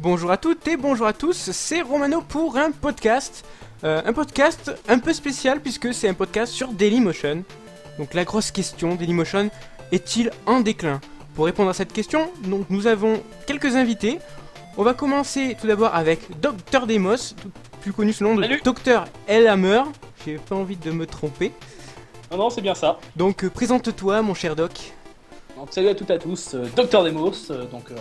Bonjour à toutes et bonjour à tous, c'est Romano pour un podcast. Un podcast un peu spécial puisque c'est un podcast sur Dailymotion. Donc la grosse question, Dailymotion est-il en déclin? Pour répondre à cette question, donc, nous avons quelques invités. On va commencer tout d'abord avec Dr Demos, plus connu sous le nom de Dr Elhammer. J'ai pas envie de me tromper. Non, c'est bien ça. Donc présente-toi mon cher Doc. Donc, salut à toutes et à tous, Dr Demos,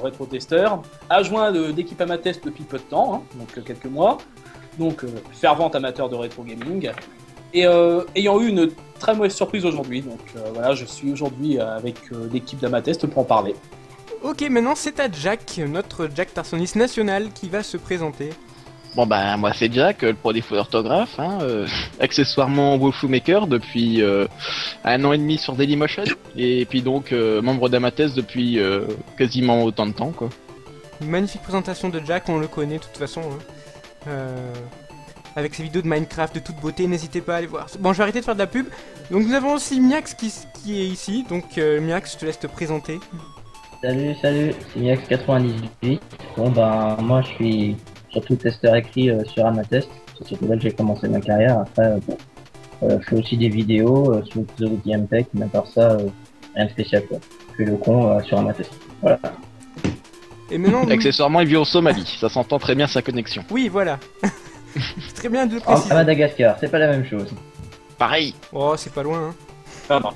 rétro-testeur, adjoint d'équipe Amatest depuis peu de temps, donc quelques mois, donc fervent amateur de rétro gaming, et ayant eu une très mauvaise surprise aujourd'hui, donc voilà, je suis aujourd'hui avec l'équipe d'Amatest pour en parler. Ok, maintenant c'est à Jack, notre Jack Tarsoniste national qui va se présenter. Bon bah moi c'est Jack, le pro défaut d'orthographe, accessoirement Wolfmaker depuis 1 an et demi sur Dailymotion, et puis donc membre d'Amatest depuis quasiment autant de temps quoi. Une magnifique présentation de Jack, on le connaît de toute façon. Avec ses vidéos de Minecraft de toute beauté, n'hésitez pas à aller voir. Bon, je vais arrêter de faire de la pub. Donc nous avons aussi Miax qui est ici, donc Miax, je te laisse te présenter. Salut, c'est Miax98. Bon bah moi je suis surtout testeur écrit sur Amatest, c'est surtout là que j'ai commencé ma carrière. Après, je fais aussi des vidéos sur The Game Tech, mais à part ça, rien de spécial quoi. Je fais le con sur Amatest. Voilà. Et maintenant, accessoirement, il vit au Somalie, ça s'entend très bien sa connexion. Oui, voilà. C'est très bien de le préciser. À Madagascar, c'est pas la même chose. Pareil. Oh, c'est pas loin. Ah non.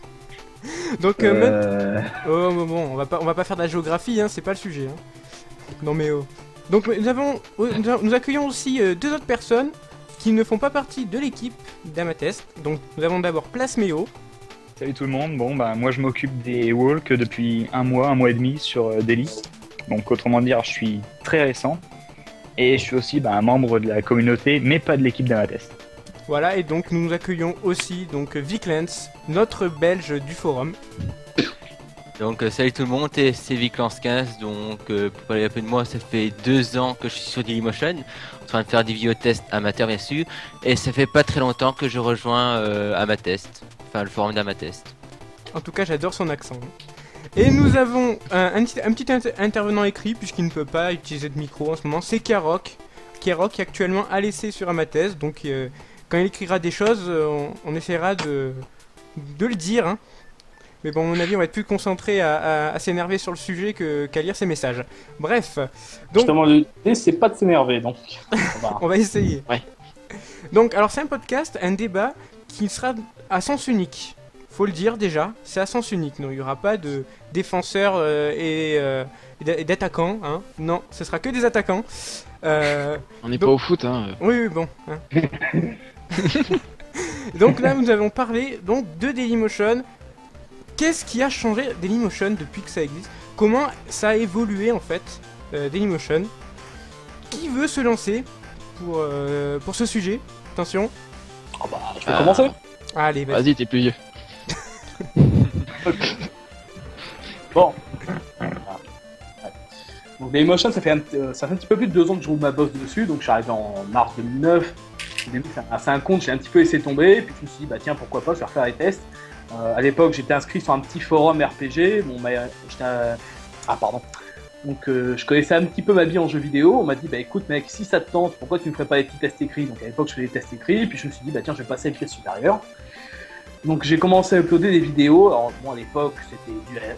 Donc, oh, bon, on va pas faire de la géographie, c'est pas le sujet. Non mais oh. Donc nous accueillons aussi deux autres personnes qui ne font pas partie de l'équipe d'Amatest. Donc nous avons d'abord Plasméo. Salut tout le monde, bon bah moi je m'occupe des walks depuis un mois et demi sur Daily. Donc autrement dire je suis très récent. Et je suis aussi un membre de la communauté mais pas de l'équipe d'Amatest. Voilà, et donc nous accueillons aussi donc Viclance, notre belge du forum. Donc salut tout le monde, c'est Viclance15, donc pour parler un peu de moi, ça fait 2 ans que je suis sur Dailymotion, en train de faire des vidéotests amateurs bien sûr, et ça fait pas très longtemps que je rejoins Amatest, enfin le forum d'Amatest. En tout cas j'adore son accent. Et nous avons un petit intervenant écrit, puisqu'il ne peut pas utiliser de micro en ce moment, c'est Karok. Karok est actuellement à l'essai sur Amatest, donc quand il écrira des choses, on essaiera de le dire, Mais bon, à mon avis, on va être plus concentré à s'énerver sur le sujet qu'à lire ses messages. Bref. Donc, justement, l'idée, c'est pas de s'énerver, donc. On va essayer. Ouais. Donc, alors, c'est un podcast, un débat qui sera à sens unique. Faut le dire déjà, c'est à sens unique. Non, il n'y aura pas de défenseurs et d'attaquants. Non, ce sera que des attaquants. On n'est pas au foot, Oui, bon. Donc là, nous avons parlé donc de Dailymotion. Qu'est-ce qui a changé Dailymotion depuis que ça existe? Comment ça a évolué en fait, Dailymotion? Qui veut se lancer pour ce sujet? Attention. Oh bah, je vais commencer. Allez, vas-y. Vas-y, t'es plus vieux. Bon. Donc Dailymotion, ça fait un petit peu plus de 2 ans que je roule ma bosse dessus, donc je suis arrivé en mars 2009. Au début, c'est un compte, j'ai un petit peu laissé tomber, puis je me suis dit, bah tiens, pourquoi pas, je vais refaire les tests. À l'époque, j'étais inscrit sur un petit forum RPG. Donc, je connaissais un petit peu ma vie en jeu vidéo. On m'a dit, bah écoute, mec, si ça te tente, pourquoi tu ne ferais pas les petits tests écrits? Donc, à l'époque, je faisais des tests écrits. Puis, je me suis dit, bah tiens, je vais passer à la vitesse supérieure. Donc, j'ai commencé à uploader des vidéos. Alors, bon, à l'époque,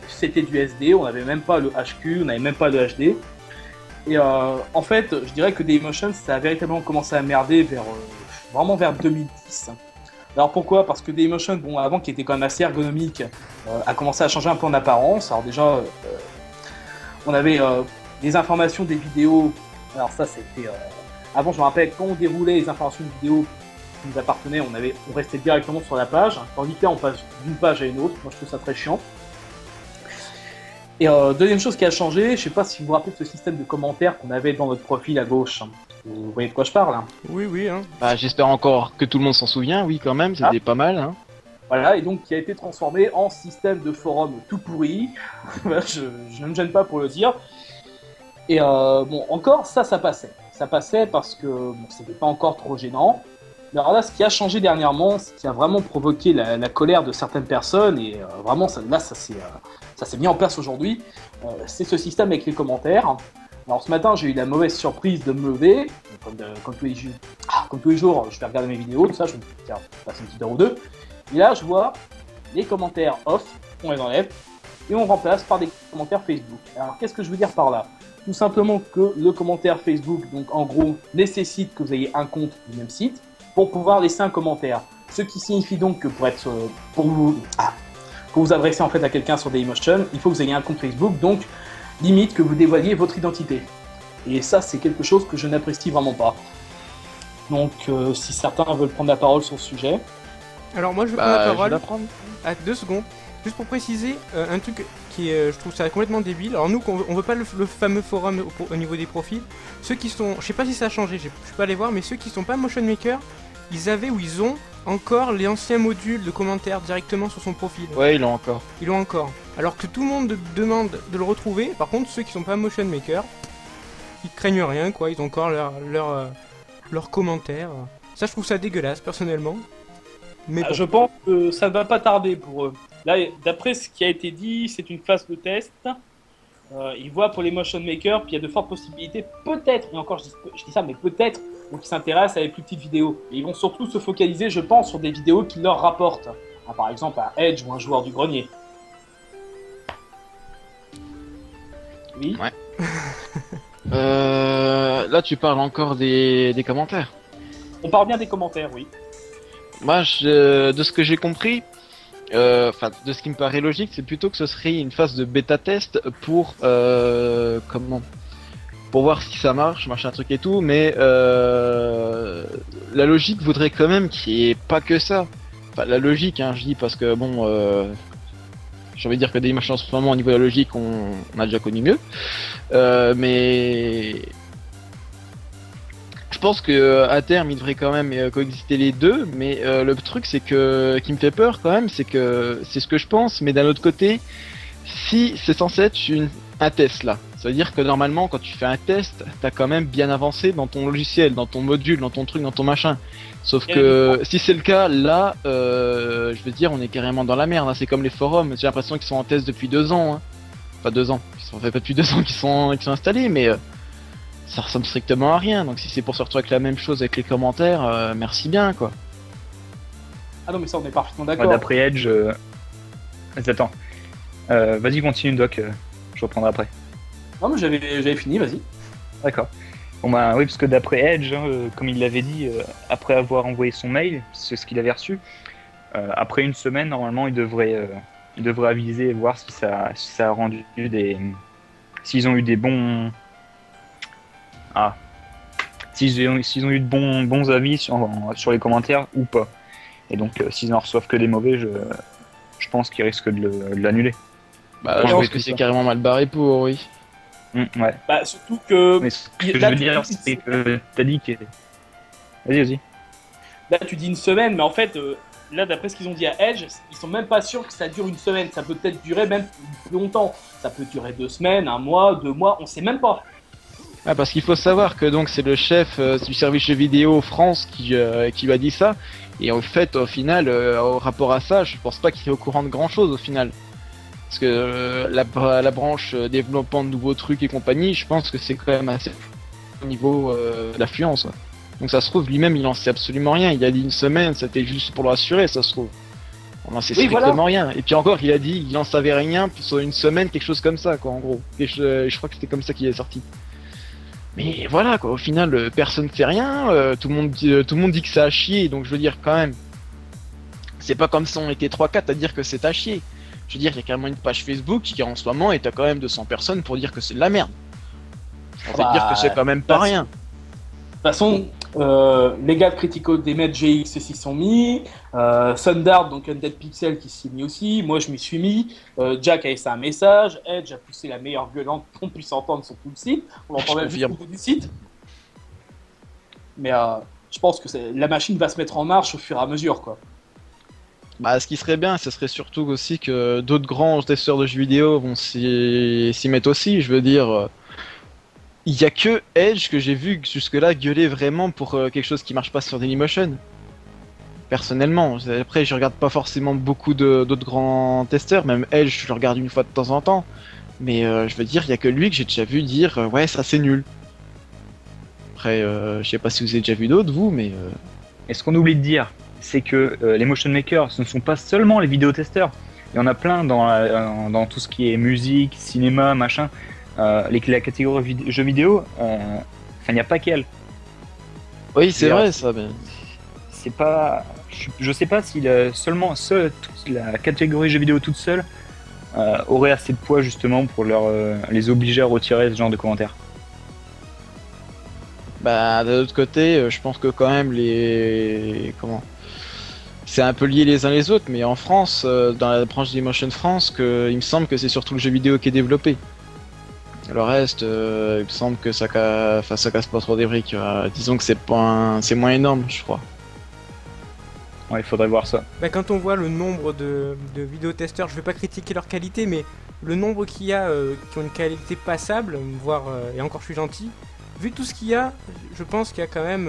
c'était du SD. On n'avait même pas le HQ, on n'avait même pas le HD. Et en fait, je dirais que Dailymotion, ça a véritablement commencé à merder vraiment vers 2010. Alors pourquoi? Parce que Dailymotion, bon, avant qui était quand même assez ergonomique, a commencé à changer un peu en apparence. Alors déjà, on avait des informations des vidéos. Alors ça, c'était... Avant, je me rappelle, quand on déroulait les informations de vidéos qui nous appartenaient, on restait directement sur la page. Tandis que là, on passe d'une page à une autre. Moi, je trouve ça très chiant. Et deuxième chose qui a changé, je sais pas si vous vous rappelez de ce système de commentaires qu'on avait dans notre profil à gauche. Vous voyez de quoi je parle? Oui. Bah, j'espère encore que tout le monde s'en souvient, oui quand même, c'était pas mal. Voilà, et donc qui a été transformé en système de forum tout pourri. je ne me gêne pas pour le dire. Et bon, encore, ça passait. Ça passait parce que bon, c'était pas encore trop gênant. Mais alors là, ce qui a changé dernièrement, ce qui a vraiment provoqué la colère de certaines personnes, et vraiment, ça s'est mis en place aujourd'hui, c'est ce système avec les commentaires. Alors ce matin, j'ai eu la mauvaise surprise de me lever, comme tous les jours, je vais regarder mes vidéos, tout ça, je me dis, tiens, je passe une petite heure ou deux. Et là, je vois les commentaires off, on les enlève, et on remplace par des commentaires Facebook. Alors qu'est-ce que je veux dire par là? Tout simplement que le commentaire Facebook, donc en gros, nécessite que vous ayez un compte du même site pour pouvoir laisser un commentaire. Ce qui signifie donc que pour vous adresser en fait à quelqu'un sur Dailymotion, il faut que vous ayez un compte Facebook, donc limite que vous dévoiliez votre identité. Et ça, c'est quelque chose que je n'apprécie vraiment pas. Donc, si certains veulent prendre la parole sur ce sujet. Alors moi je vais prendre la Je vais parole la prendre. à 2 secondes, juste pour préciser un truc qui est, je trouve ça complètement débile. Alors nous, on veut pas le fameux forum au niveau des profils. Ceux qui sont, je sais pas si ça a changé, je suis pas allé voir, mais ceux qui sont pas motion maker, ils avaient ou ils ont encore les anciens modules de commentaires directement sur son profil. Ouais, ils l'ont encore. Ils l'ont encore. Alors que tout le monde demande de le retrouver. Par contre, ceux qui sont pas motion maker, ils craignent rien quoi. Ils ont encore leurs commentaires. Ça, je trouve ça dégueulasse personnellement. Mais bon. Je pense que ça ne va pas tarder pour eux. Là, d'après ce qui a été dit, c'est une phase de test. Ils voient pour les motion makers, puis il y a de fortes possibilités, peut-être, et encore je dis ça, mais peut-être, donc ils s'intéressent à les plus petites vidéos. Et ils vont surtout se focaliser, je pense, sur des vidéos qui leur rapportent. Par exemple, un Edge ou un joueur du grenier. Oui. Ouais. Là, tu parles encore des commentaires. On parle bien des commentaires, oui. Moi, de ce que j'ai compris, enfin, de ce qui me paraît logique, c'est plutôt que ce serait une phase de bêta test pour pour voir si ça marche, machin truc et tout, mais la logique voudrait quand même qu'il n'y ait pas que ça. Enfin, la logique, hein, je dis parce que bon, j'ai envie de dire que Dailymotion en ce moment au niveau de la logique, on a déjà connu mieux, mais je pense que à terme il devrait quand même coexister les deux, mais le truc c'est que qui me fait peur quand même, c'est que c'est ce que je pense, mais d'un autre côté, si c'est censé être un test là, ça veut dire que normalement quand tu fais un test, t'as quand même bien avancé dans ton logiciel, dans ton module, dans ton truc, dans ton machin. Sauf que si c'est le cas, là, je veux dire, on est carrément dans la merde. Hein. C'est comme les forums, j'ai l'impression qu'ils sont en test depuis 2 ans. Hein. Enfin 2 ans, ils sont fait pas depuis 2 ans qu'ils sont installés, mais ça ressemble strictement à rien. Donc si c'est pour se retrouver avec la même chose avec les commentaires, merci bien quoi. Ah non mais ça on est parfaitement d'accord. D'après Edge... Attends. Vas-y continue Doc, je reprendrai après. Non mais j'avais fini, vas-y. D'accord. Bon bah oui, parce que d'après Edge, hein, comme il l'avait dit, après avoir envoyé son mail, c'est ce qu'il avait reçu, après une semaine, normalement, il devrait aviser et voir si ça a rendu des... S'ils ont eu des bons... Ah. S'ils ont eu de bons avis sur les commentaires ou pas. Et donc, s'ils en reçoivent que des mauvais, je pense qu'ils risquent de l'annuler. Bah, je pense que c'est carrément mal barré pour, oui. Ouais. Bah surtout que... Mais ce que je veux dire, c'est que t'as dit que... Vas-y. Là tu dis une semaine, mais en fait, là d'après ce qu'ils ont dit à Edge, ils sont même pas sûrs que ça dure une semaine. Ça peut peut-être durer même plus longtemps. Ça peut durer 2 semaines, 1 mois, 2 mois, on sait même pas. Ah, parce qu'il faut savoir que donc c'est le chef du service jeux vidéo France qui lui a dit ça. Et en fait, au final, au rapport à ça, je pense pas qu'il est au courant de grand chose au final. Parce que la branche développement de nouveaux trucs et compagnie, je pense que c'est quand même assez au niveau d'affluence. Donc ça se trouve, lui-même il en sait absolument rien. Il a dit une semaine, c'était juste pour le rassurer, ça se trouve. On en sait strictement rien. Et puis encore, il a dit il en savait rien sur une semaine, quelque chose comme ça, quoi, en gros. Et je crois que c'était comme ça qu'il est sorti. Mais voilà, quoi, au final, personne ne fait rien, tout le monde dit que ça a chier, donc je veux dire, quand même, c'est pas comme si on était 3-4 à dire que c'est à chier. Je veux dire, il y a carrément une page Facebook qui en ce moment est à quand même 200 personnes pour dire que c'est de la merde. Ça veut dire que c'est quand même pas rien. De toute façon, les gars de Critical Damage GX s'y sont mis, Sundart, donc Undead Pixel qui s'y est mis aussi, moi je m'y suis mis, Jack a laissé un message, Edge a poussé la meilleure gueulante qu'on puisse entendre sur tout le site, on l'entend même jusqu'au bout du site. Mais je pense que la machine va se mettre en marche au fur et à mesure, quoi. Bah, ce qui serait bien, ce serait surtout aussi que d'autres grands testeurs de jeux vidéo vont s'y mettre aussi. Je veux dire, il y a que Edge que j'ai vu jusque-là gueuler vraiment pour quelque chose qui marche pas sur Dailymotion. Personnellement, après je regarde pas forcément beaucoup d'autres grands testeurs, même Edge je le regarde une fois de temps en temps. Mais je veux dire, il y a que lui que j'ai déjà vu dire ouais, ça c'est nul. Après, je sais pas si vous avez déjà vu d'autres, vous, mais. Et ce qu'on oublie de dire, c'est que les motion makers, ce ne sont pas seulement les vidéotesteurs. Il y en a plein dans tout ce qui est musique, cinéma, machin. La catégorie jeux vidéo, il n'y a pas qu'elle. Oui, c'est vrai ça. Mais... C'est pas. Je sais pas si toute la catégorie jeux vidéo toute seule aurait assez de poids justement pour les obliger à retirer ce genre de commentaires. Bah, d'un autre côté, je pense que quand même c'est un peu lié les uns les autres, mais en France, dans la branche Dailymotion France, il me semble que c'est surtout le jeu vidéo qui est développé. Le reste, il me semble que ça casse pas trop des briques. Disons que c'est moins énorme, je crois. Ouais, il faudrait voir ça. Bah, quand on voit le nombre de vidéotesteurs, je vais pas critiquer leur qualité, mais le nombre qu'il y a qui ont une qualité passable, voire, et encore je suis gentil, vu tout ce qu'il y a, je pense qu'il y a quand même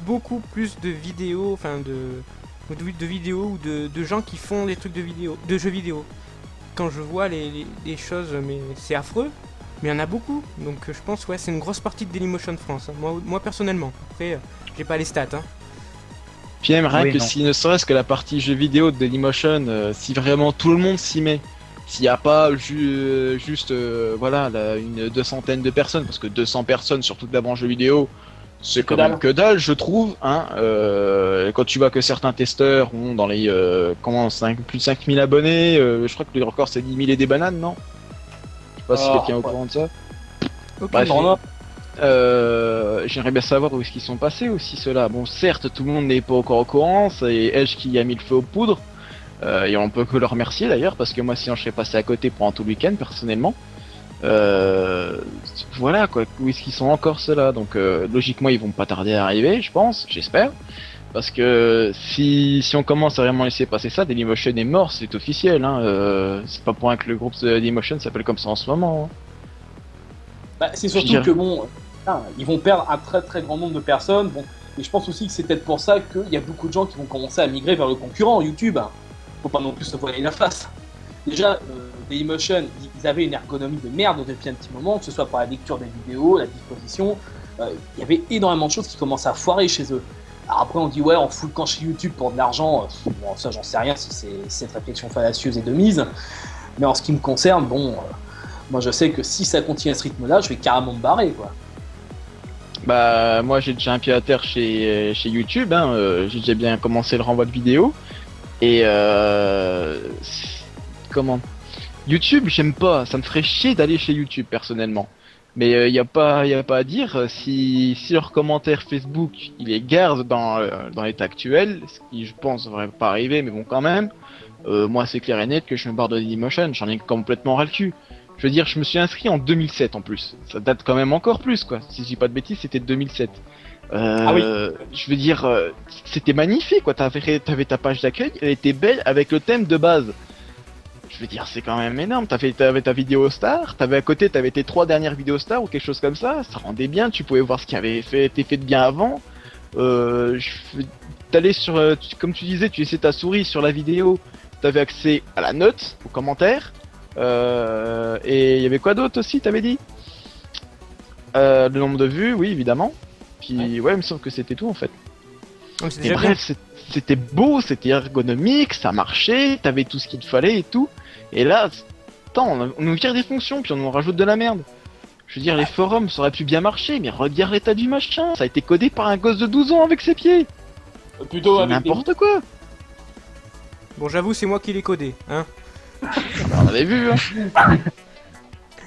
beaucoup plus de vidéos, enfin de vidéos ou de gens qui font des trucs de jeux vidéo. Quand je vois les choses, mais c'est affreux, mais il y en a beaucoup. Donc je pense ouais, c'est une grosse partie de Dailymotion France, hein. Moi personnellement. Après, j'ai pas les stats, hein. Puis même rien Oui, que non. si ne serait-ce que la partie jeux vidéo de Dailymotion, si vraiment tout le monde s'y met, s'il n'y a pas juste voilà une 200 de personnes, parce que 200 personnes sur toute la branche jeux vidéo, c'est quand même que dalle, je trouve. Hein, quand tu vois que certains testeurs ont dans les plus de 5000 abonnés, je crois que le record c'est 10 000 et des bananes, non? Je sais pas si quelqu'un est au courant de ça. Okay. Bref, j'aimerais bien savoir où est-ce qu'ils sont passés aussi ceux-là. Bon, certes, tout le monde n'est pas encore au courant, c'est Edge qui a mis le feu aux poudres. Et on peut que le remercier d'ailleurs, parce que moi sinon je serais passé à côté pendant tout le week-end personnellement. Voilà quoi, où est-ce qu'ils sont encore ceux-là? Donc logiquement ils vont pas tarder à arriver, je pense, j'espère. Parce que si on commence à vraiment laisser passer ça, Dailymotion est mort, c'est officiel. Hein. C'est pas pour rien que le groupe de Dailymotion s'appelle comme ça en ce moment. Hein. Bah, c'est surtout que bon, ils vont perdre un très très grand nombre de personnes. Bon, et je pense aussi que c'est peut-être pour ça qu'il y a beaucoup de gens qui vont commencer à migrer vers le concurrent YouTube. Faut pas non plus se voiler la face. Déjà, Dailymotion, ils avaient une ergonomie de merde depuis un petit moment, que ce soit pour la lecture des vidéos, la disposition. Il y avait énormément de choses qui commençaient à foirer chez eux. Alors après, on dit ouais, on fout le camp chez YouTube pour de l'argent. Bon, ça, j'en sais rien si cette réflexion fallacieuse est de mise. Mais en ce qui me concerne, bon, moi je sais que si ça continue à ce rythme-là, je vais carrément me barrer, quoi. Bah moi j'ai déjà un pied à terre chez YouTube, hein, j'ai déjà bien commencé le renvoi de vidéos. Et comment YouTube, j'aime pas, ça me ferait chier d'aller chez YouTube personnellement. Mais y a pas à dire, si leur commentaire Facebook il est garde dans l'état actuel, ce qui je pense devrait pas arriver, mais bon quand même, moi c'est clair et net que je me barre de Dailymotion, j'en ai complètement ras le cul. Je veux dire, je me suis inscrit en 2007 en plus, ça date quand même encore plus quoi, si je dis pas de bêtises c'était 2007. Ah oui. Je veux dire, c'était magnifique quoi, t'avais ta page d'accueil, elle était belle avec le thème de base. Je veux dire, c'est quand même énorme. T'avais ta vidéo star, t'avais à côté, t'avais tes 3 dernières vidéos stars ou quelque chose comme ça. Ça rendait bien, tu pouvais voir ce qui avait été fait de bien avant. T'allais comme tu disais, tu laissais ta souris sur la vidéo, t'avais accès à la note, aux commentaires. Et il y avait quoi d'autre aussi, t'avais dit le nombre de vues, oui, évidemment. Puis ouais, il me semble que c'était tout en fait. Donc, Et bref, c'était beau, c'était ergonomique, ça marchait, t'avais tout ce qu'il te fallait et tout. Et là, attends, on nous vire des fonctions, puis on nous rajoute de la merde. Je veux dire, les forums, ça aurait pu bien marcher, mais regarde l'état du machin, ça a été codé par un gosse de 12 ans avec ses pieds. Plutôt C'est avec n'importe quoi. Bon, j'avoue, c'est moi qui l'ai codé, hein. On avait vu, hein.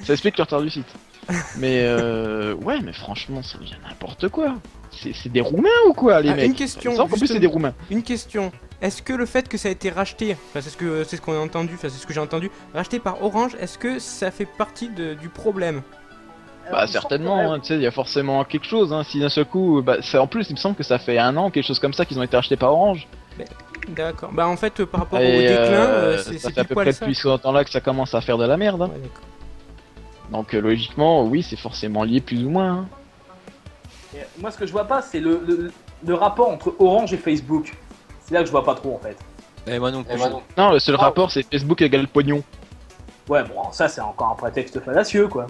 Ça explique le retard du site. Mais ouais, mais franchement, ça devient n'importe quoi. C'est des Roumains ou quoi, les mecs? Une question. En plus, c'est des Roumains. Une question. Est-ce que le fait que ça a été racheté, enfin c'est ce qu'on a entendu, enfin c'est ce que j'ai entendu, racheté par Orange, est-ce que ça fait partie du problème? Bah certainement, hein, tu sais, il y a forcément quelque chose. Hein, si d'un seul coup, bah, en plus, il me semble que ça fait 1 an, quelque chose comme ça, qu'ils ont été rachetés par Orange. D'accord. Bah en fait, par rapport au Et déclin, ça c'est fait à pile peu poil près ça. depuis ce temps-là que ça commence à faire de la merde. Hein. Ouais, d'accord. Donc logiquement, oui, c'est forcément lié plus ou moins. Hein. Et moi, ce que je vois pas, c'est le rapport entre Orange et Facebook. C'est là que je vois pas trop en fait. Et moi non plus. Non, le seul rapport, c'est Facebook égale pognon. Ouais, bon, ça c'est encore un prétexte fallacieux, quoi.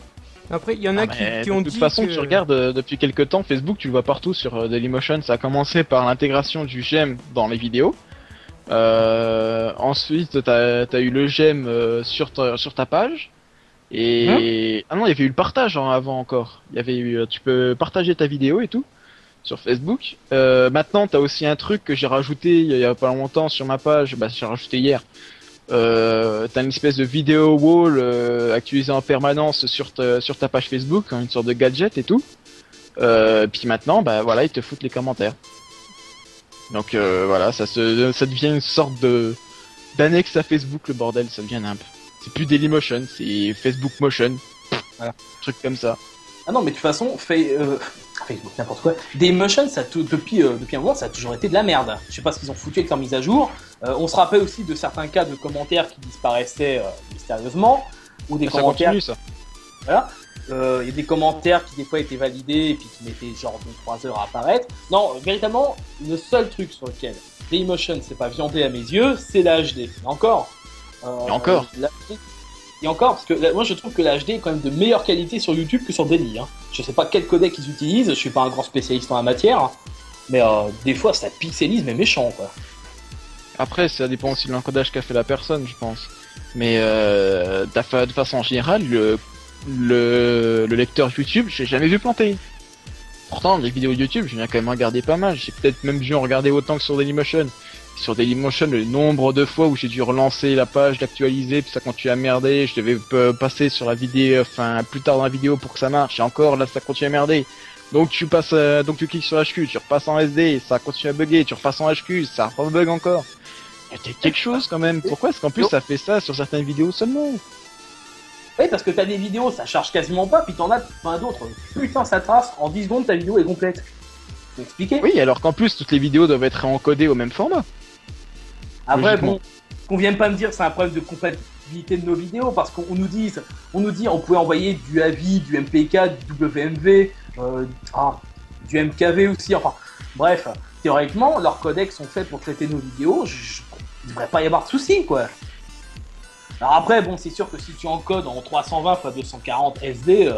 Après, il y en a Ah, qui, mais qui ont de toute dit façon, que... tu regardes depuis quelques temps, Facebook, tu le vois partout sur Dailymotion. Ça a commencé par l'intégration du j'aime dans les vidéos. Ensuite, t'as eu le j'aime sur ta page. Et ah non, il y avait eu le partage avant encore. Il y avait eu, tu peux partager ta vidéo et tout sur Facebook. Maintenant, t'as aussi un truc que j'ai rajouté il y a pas longtemps sur ma page. Bah, j'ai rajouté hier. T'as une espèce de vidéo wall actualisée en permanence sur ta page Facebook, hein, une sorte de gadget et tout. Puis maintenant, bah voilà, ils te foutent les commentaires. Donc voilà, ça devient une sorte de d'annexe à Facebook, le bordel, ça devient nimp. C'est plus Dailymotion, c'est Facebook Motion. Voilà, truc comme ça. Ah non, mais de toute façon, Facebook, n'importe quoi. Dailymotion, depuis un moment, ça a toujours été de la merde. Je sais pas ce qu'ils ont foutu avec leur mise à jour. On se rappelle aussi de certains cas de commentaires qui disparaissaient mystérieusement, ou des Ça commentaires. continue, ça. Voilà. Il y a des commentaires qui des fois étaient validés et puis qui mettaient genre 2-3 heures à apparaître. Non, véritablement, le seul truc sur lequel Dailymotion s'est pas viandé à mes yeux, c'est la HD. Et encore. Et encore. Et encore, parce que moi je trouve que la HD est quand même de meilleure qualité sur YouTube que sur Daily. Hein. Je sais pas quel codec ils utilisent, je suis pas un grand spécialiste en la matière, mais des fois ça pixelise mais méchant quoi. Après, ça dépend aussi de l'encodage qu'a fait la personne, je pense. Mais de façon générale, le lecteur YouTube, j'ai jamais vu planter. Pourtant, les vidéos YouTube, je viens quand même regarder pas mal. J'ai peut-être même dû en regarder autant que sur Dailymotion. Sur Dailymotion, le nombre de fois où j'ai dû relancer la page, l'actualiser, puis ça continue à merder, je devais passer sur la vidéo, enfin plus tard dans la vidéo pour que ça marche, et encore là ça continue à merder. Donc tu cliques sur HQ, tu repasses en SD, ça continue à bugger, tu repasses en HQ, ça rebug encore. Il y a quelque chose quand même. Pourquoi est-ce qu'en plus ça fait ça sur certaines vidéos seulement? Oui, parce que t'as des vidéos, ça charge quasiment pas, puis t'en as plein d'autres. Putain, ça trace, en 10 secondes ta vidéo est complète. Faut expliquer? Oui, alors qu'en plus toutes les vidéos doivent être encodées au même format. Après, Logiquement. bon, qu'on vienne pas me dire que c'est un problème de compatibilité de nos vidéos, parce qu'on nous dit on pouvait envoyer du AVI, du MPK, du WMV, du MKV aussi, enfin, bref, théoriquement, leurs codecs sont faits pour traiter nos vidéos, il devrait pas y avoir de soucis, quoi. Alors après, bon, c'est sûr que si tu encodes en 320 x 240 SD,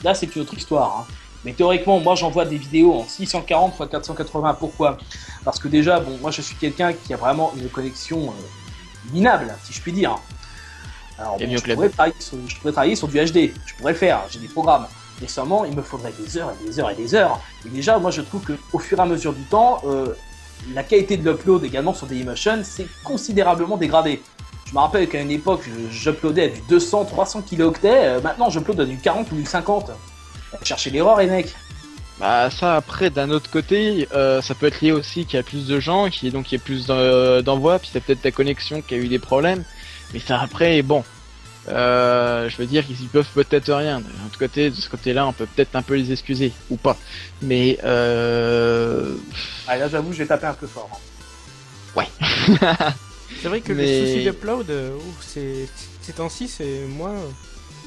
là c'est une autre histoire, hein. Mais théoriquement, moi j'envoie des vidéos en 640 x 480. Pourquoi? Parce que déjà, bon, moi je suis quelqu'un qui a vraiment une connexion minable, si je puis dire. Alors, bon, je pourrais travailler sur du HD, je pourrais le faire, j'ai des programmes. Mais seulement, il me faudrait des heures et des heures et des heures. Et déjà, moi je trouve qu'au fur et à mesure du temps, la qualité de l'upload également sur Dailymotion s'est considérablement dégradée. Je me rappelle qu'à une époque, j'uploadais à du 200-300 kilooctets, maintenant j'upload à du 40 ou du 50. Cherchez l'erreur, les mecs. Bah ça après d'un autre côté ça peut être lié aussi qu'il y a plus de gens donc il y a plus d'envois puis c'est peut-être ta connexion qui a eu des problèmes mais ça après bon je veux dire qu'ils y peuvent peut-être rien de l'autre côté de ce côté-là on peut peut-être un peu les excuser ou pas mais Ah, là j'avoue je vais taper un peu fort. Ouais. C'est vrai que Mais- le souci d'upload, ces temps-ci c'est moins...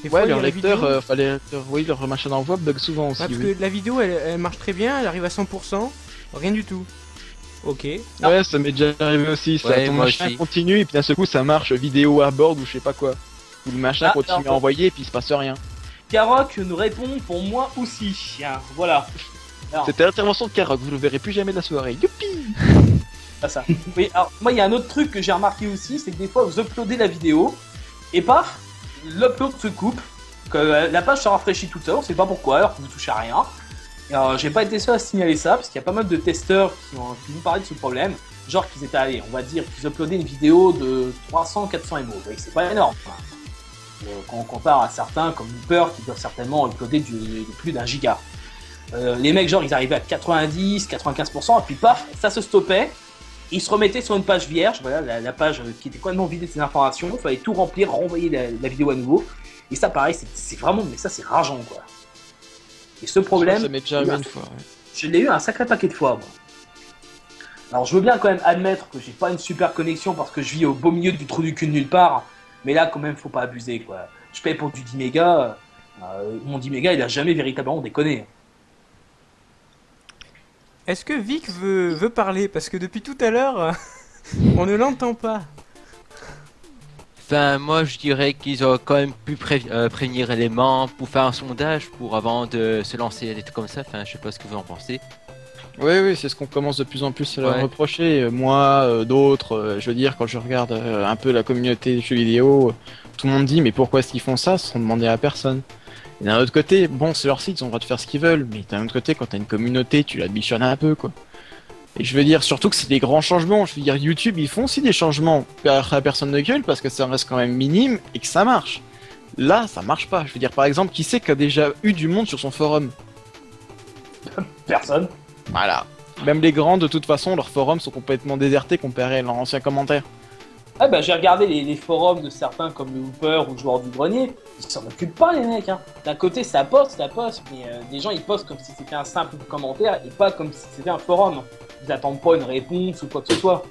Des ouais il y a leur la lecteur vidéo, oui leur machin d'envoi bug souvent aussi parce oui. que la vidéo elle marche très bien, elle arrive à 100%, rien du tout. Ok. Ouais ça m'est déjà arrivé aussi ça Ouais, ton moi machin aussi. continue et puis d'un seul coup ça marche vidéo à bord ou je sais pas quoi ou le machin Ah, continue alors, à envoyer et puis il se passe rien. Karok nous répond pour moi aussi. Hein, voilà. Alors, C'était l'intervention de Karok, vous le verrez plus jamais de la soirée. Youpi. pas ça. Oui, alors moi il y a un autre truc que j'ai remarqué aussi, c'est que des fois vous uploadez la vidéo et paf, l'upload se coupe, que la page se rafraîchit toute seule, on sait pas pourquoi alors que vous touchez à rien. Et, j'ai pas été seul à signaler ça parce qu'il y a pas mal de testeurs qui nous parlaient de ce problème, genre qu'ils étaient allés, on va dire qu'ils uploadaient une vidéo de 300-400 MO, vous voyez que c'est pas énorme. Hein. Quand on compare à certains comme Looper qui doivent certainement uploader de plus d'1 giga. Les mecs genre ils arrivaient à 90-95% et puis paf, ça se stoppait. Ils se remettaient sur une page vierge, voilà, la page qui était complètement vidée de ses informations, il fallait tout remplir, renvoyer la vidéo à nouveau. Et ça pareil, c'est vraiment, mais ça c'est rageant quoi. Et ce problème, Ça m'est déjà arrivé une fois. Ouais. je l'ai eu un sacré paquet de fois moi. Alors je veux bien quand même admettre que j'ai pas une super connexion parce que je vis au beau milieu du trou du cul de nulle part, mais là quand même faut pas abuser quoi. Je paye pour du 10 mégas, mon 10 mégas il a jamais véritablement déconné. Est-ce que Vic veut parler? Parce que depuis tout à l'heure, on ne l'entend pas. Enfin, moi je dirais qu'ils auraient quand même pu prévenir les membres pour faire un sondage pour avant de se lancer des trucs comme ça. Enfin, je sais pas ce que vous en pensez. Oui, oui, c'est ce qu'on commence de plus en plus à leur Ouais. reprocher. Moi, d'autres, je veux dire, quand je regarde un peu la communauté des jeux vidéo, tout le monde dit, mais pourquoi est-ce qu'ils font ça sans demander à personne? Et d'un autre côté, bon, c'est leur site, ils ont le droit de faire ce qu'ils veulent, mais d'un autre côté, quand t'as une communauté, tu la bichonnes un peu, quoi. Et je veux dire, surtout que c'est des grands changements. Je veux dire, YouTube, ils font aussi des changements. Après, personne ne gueule parce que ça reste quand même minime et que ça marche. Là, ça marche pas. Je veux dire, par exemple, qui c'est qui a déjà eu du monde sur son forum? Personne. Voilà. Même les grands, de toute façon, leurs forums sont complètement désertés comparé à leurs anciens commentaires. Ah bah j'ai regardé les forums de certains comme le Hooper ou le joueur du grenier, ils s'en occupent pas les mecs hein. D'un côté ça poste, mais des gens ils postent comme si c'était un simple commentaire et pas comme si c'était un forum. Ils attendent pas une réponse ou quoi que ce soit.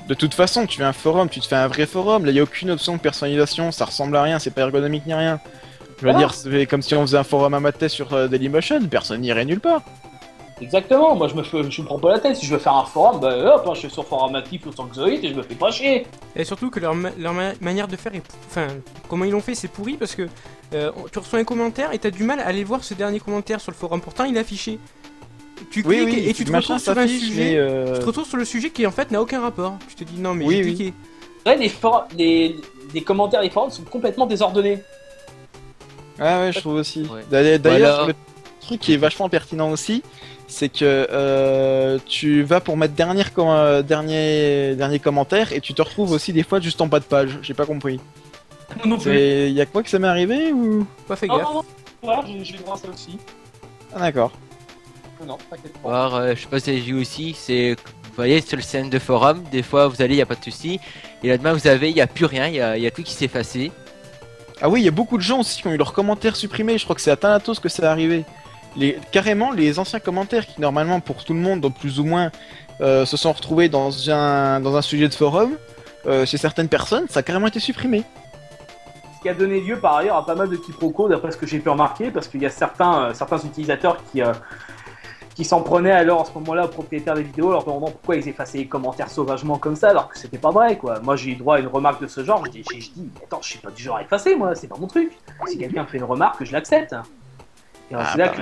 De toute façon, tu fais un forum, tu te fais un vrai forum. Là, il y a aucune option de personnalisation, ça ressemble à rien, c'est pas ergonomique ni rien. Je veux Ah. dire, c'est comme si on faisait un forum amateur sur Dailymotion, personne n'irait nulle part. Exactement, moi je me prends pas la tête, si je veux faire un forum, bah hop, hein, je suis sur forum actif ou sur Xoït et je me fais pas chier. Et surtout que leur manière de faire est... Enfin, comment ils l'ont fait, c'est pourri parce que tu reçois un commentaire et t'as du mal à aller voir ce dernier commentaire sur le forum. Pourtant, il est affiché. Tu Oui, cliques oui, et tu te machin retrouves sur un s'affiche, sujet... mais Tu te retrouves sur le sujet qui en fait n'a aucun rapport. Tu te dis non mais Oui, j'ai oui. cliqué. Ouais, les commentaires des forums sont complètement désordonnés. Ah ouais, je trouve aussi. Ouais. D'ailleurs, Voilà. le truc qui est vachement pertinent aussi, c'est que tu vas pour mettre dernier commentaire et tu te retrouves aussi des fois juste en bas de page. J'ai pas compris. Non plus. Il y a que moi que ça m'est arrivé ou? Pas fait Non, gaffe. non, non, voilà, j'ai le droit à ça aussi. Ah d'accord. Non, t'inquiète pas. Alors, je sais pas si j'ai aussi, c'est, vous voyez, sur le scène de forum, des fois vous allez, il y a pas de souci, et là demain vous avez, il y a plus rien, il y a tout qui s'est effacé. Ah oui, il y a beaucoup de gens aussi qui ont eu leurs commentaires supprimés. Je crois que c'est à Thanatos que ça arrivé. Carrément, les anciens commentaires qui normalement pour tout le monde, donc plus ou moins, se sont retrouvés dans un sujet de forum, chez certaines personnes, ça a carrément été supprimé. Ce qui a donné lieu par ailleurs à pas mal de quiproquos d'après ce que j'ai pu remarquer, parce qu'il y a certains utilisateurs qui s'en prenaient alors à ce moment-là aux propriétaires des vidéos, leur demandant pourquoi ils effaçaient les commentaires sauvagement comme ça, alors que c'était pas vrai quoi. Moi j'ai eu droit à une remarque de ce genre, je dis attends, je suis pas du genre à effacer moi, c'est pas mon truc. Si quelqu'un fait une remarque, je l'accepte. Et c'est là que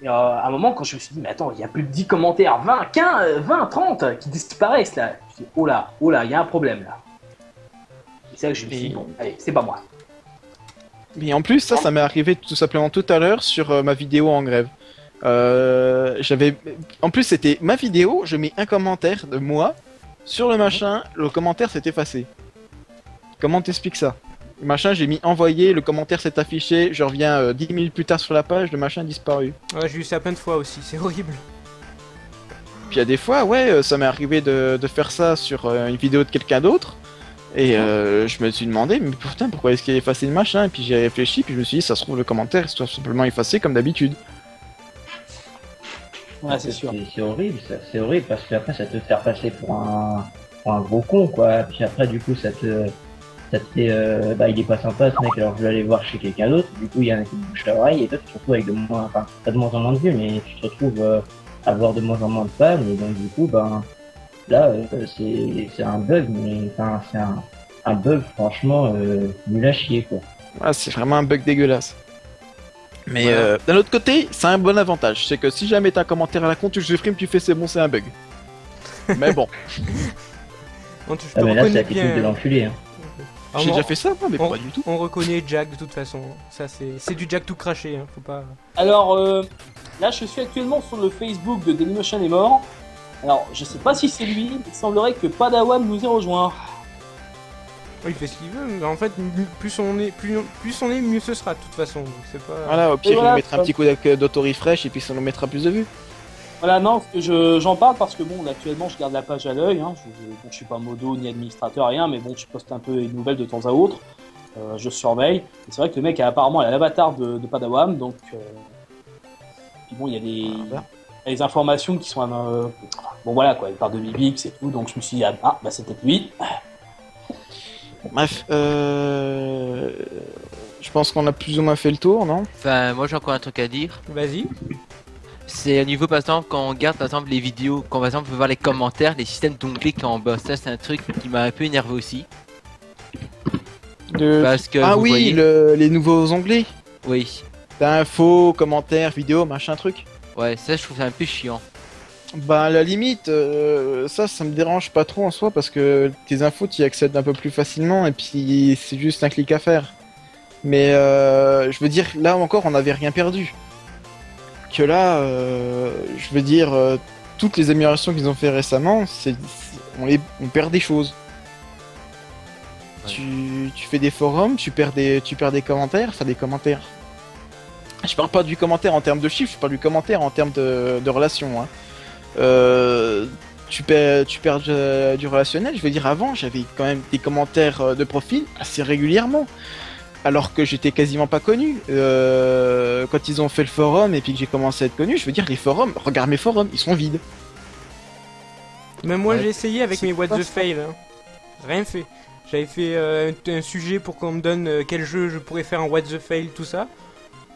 à un moment quand je me suis dit mais attends, il y a plus de 10 commentaires, 20, 15, 20, 30 qui disparaissent là. Je dis oh là, il y a un problème là. Et c'est là que je me suis dit bon, allez, c'est pas moi. Mais en plus, ça m'est arrivé tout simplement tout à l'heure sur ma vidéo en grève. En plus, c'était ma vidéo, je mets un commentaire de moi sur le machin, le commentaire s'est effacé. Comment t'expliques ça? Le machin, j'ai mis envoyer, le commentaire s'est affiché, je reviens 10 minutes plus tard sur la page, le machin a disparu. Ouais, j'ai eu ça plein de fois aussi, c'est horrible. Puis il y a des fois, ouais, ça m'est arrivé de faire ça sur une vidéo de quelqu'un d'autre. Et je me suis demandé, mais putain, pourquoi est-ce qu'il a effacé le machin? Et puis j'ai réfléchi, puis je me suis dit, ça se trouve, le commentaire est tout simplement effacé comme d'habitude. Ouais, c'est sûr. C'est horrible, c'est horrible parce qu'après ça te fait passer pour un gros con quoi. Puis après du coup ça te fait bah il est pas sympa ce mec alors je vais aller voir chez quelqu'un d'autre. Du coup il y en a qui te bouchent l'oreille et toi tu te retrouves avec pas de moins en moins de vues mais tu te retrouves à avoir de moins en moins de fans et donc du coup ben là c'est un bug mais enfin c'est un bug franchement nul à chier quoi. Ah, c'est vraiment un bug dégueulasse. Mais Voilà. d'un autre côté, c'est un bon avantage. C'est que si jamais t'as un commentaire à la con, tu le supprimes, tu fais c'est bon, c'est un bug. Mais bon, On, je te Ah mais là c'est reconnais la technique de bien. l'enculé hein. Ah, j'ai on- déjà fait ça, moi, mais on- pas du tout. On reconnaît Jack de toute façon. Ça c'est du Jack tout craché, hein. Faut pas. Alors là, je suis actuellement sur le Facebook de Dailymotion est mort. Alors, je sais pas si c'est lui, il semblerait que Padawan nous ait rejoint. Il fait ce qu'il veut, mais en fait, plus on est, mieux ce sera de toute façon. Donc c'est pas. Voilà, au pire, voilà, il nous mettra un petit coup d'auto-refresh et puis ça nous mettra plus de vues. Voilà, non, j'en parle parce que bon, là, actuellement, je garde la page à l'œil. Hein. Je suis pas modo ni administrateur, rien, mais bon, je poste un peu les nouvelles de temps à autre. Je surveille. Et c'est vrai que le mec a apparemment l'avatar de Padawan, donc. Puis bon, il y a des informations qui sont. Bon, voilà quoi, il parle de Bibix et tout, donc je me suis dit, ah, bah c'était lui. Bref, je pense qu'on a plus ou moins fait le tour, non? Enfin, moi j'ai encore un truc à dire. Vas-y. C'est au niveau, par exemple, quand on regarde par exemple les vidéos, quand par exemple on peut voir les commentaires, les systèmes d'onglets qui sont en bas, ça c'est un truc qui m'a un peu énervé aussi. Parce que Ah vous oui, voyez... les nouveaux onglets. Oui. T'as info, commentaires, vidéos, machin truc. Ouais, ça je trouve ça un peu chiant. Bah à la limite, ça me dérange pas trop en soi parce que tes infos tu y accèdes un peu plus facilement et puis c'est juste un clic à faire. Mais je veux dire, là encore on n'avait rien perdu. Que là, je veux dire, toutes les améliorations qu'ils ont fait récemment, on perd des choses. Ouais. Tu fais des forums, tu perds des commentaires, enfin des commentaires. Je parle pas du commentaire en termes de chiffres, je parle du commentaire en termes de relations. Hein. Tu perds du relationnel. Je veux dire, avant, j'avais quand même des commentaires de profil assez régulièrement, alors que j'étais quasiment pas connu. Quand ils ont fait le forum et puis que j'ai commencé à être connu, je veux dire, les forums, regarde mes forums, ils sont vides. Même moi Ouais. j'ai essayé avec C'est mes What pas the ça. Fail. Hein. Rien fait. J'avais fait un sujet pour qu'on me donne quel jeu je pourrais faire en What the Fail, tout ça.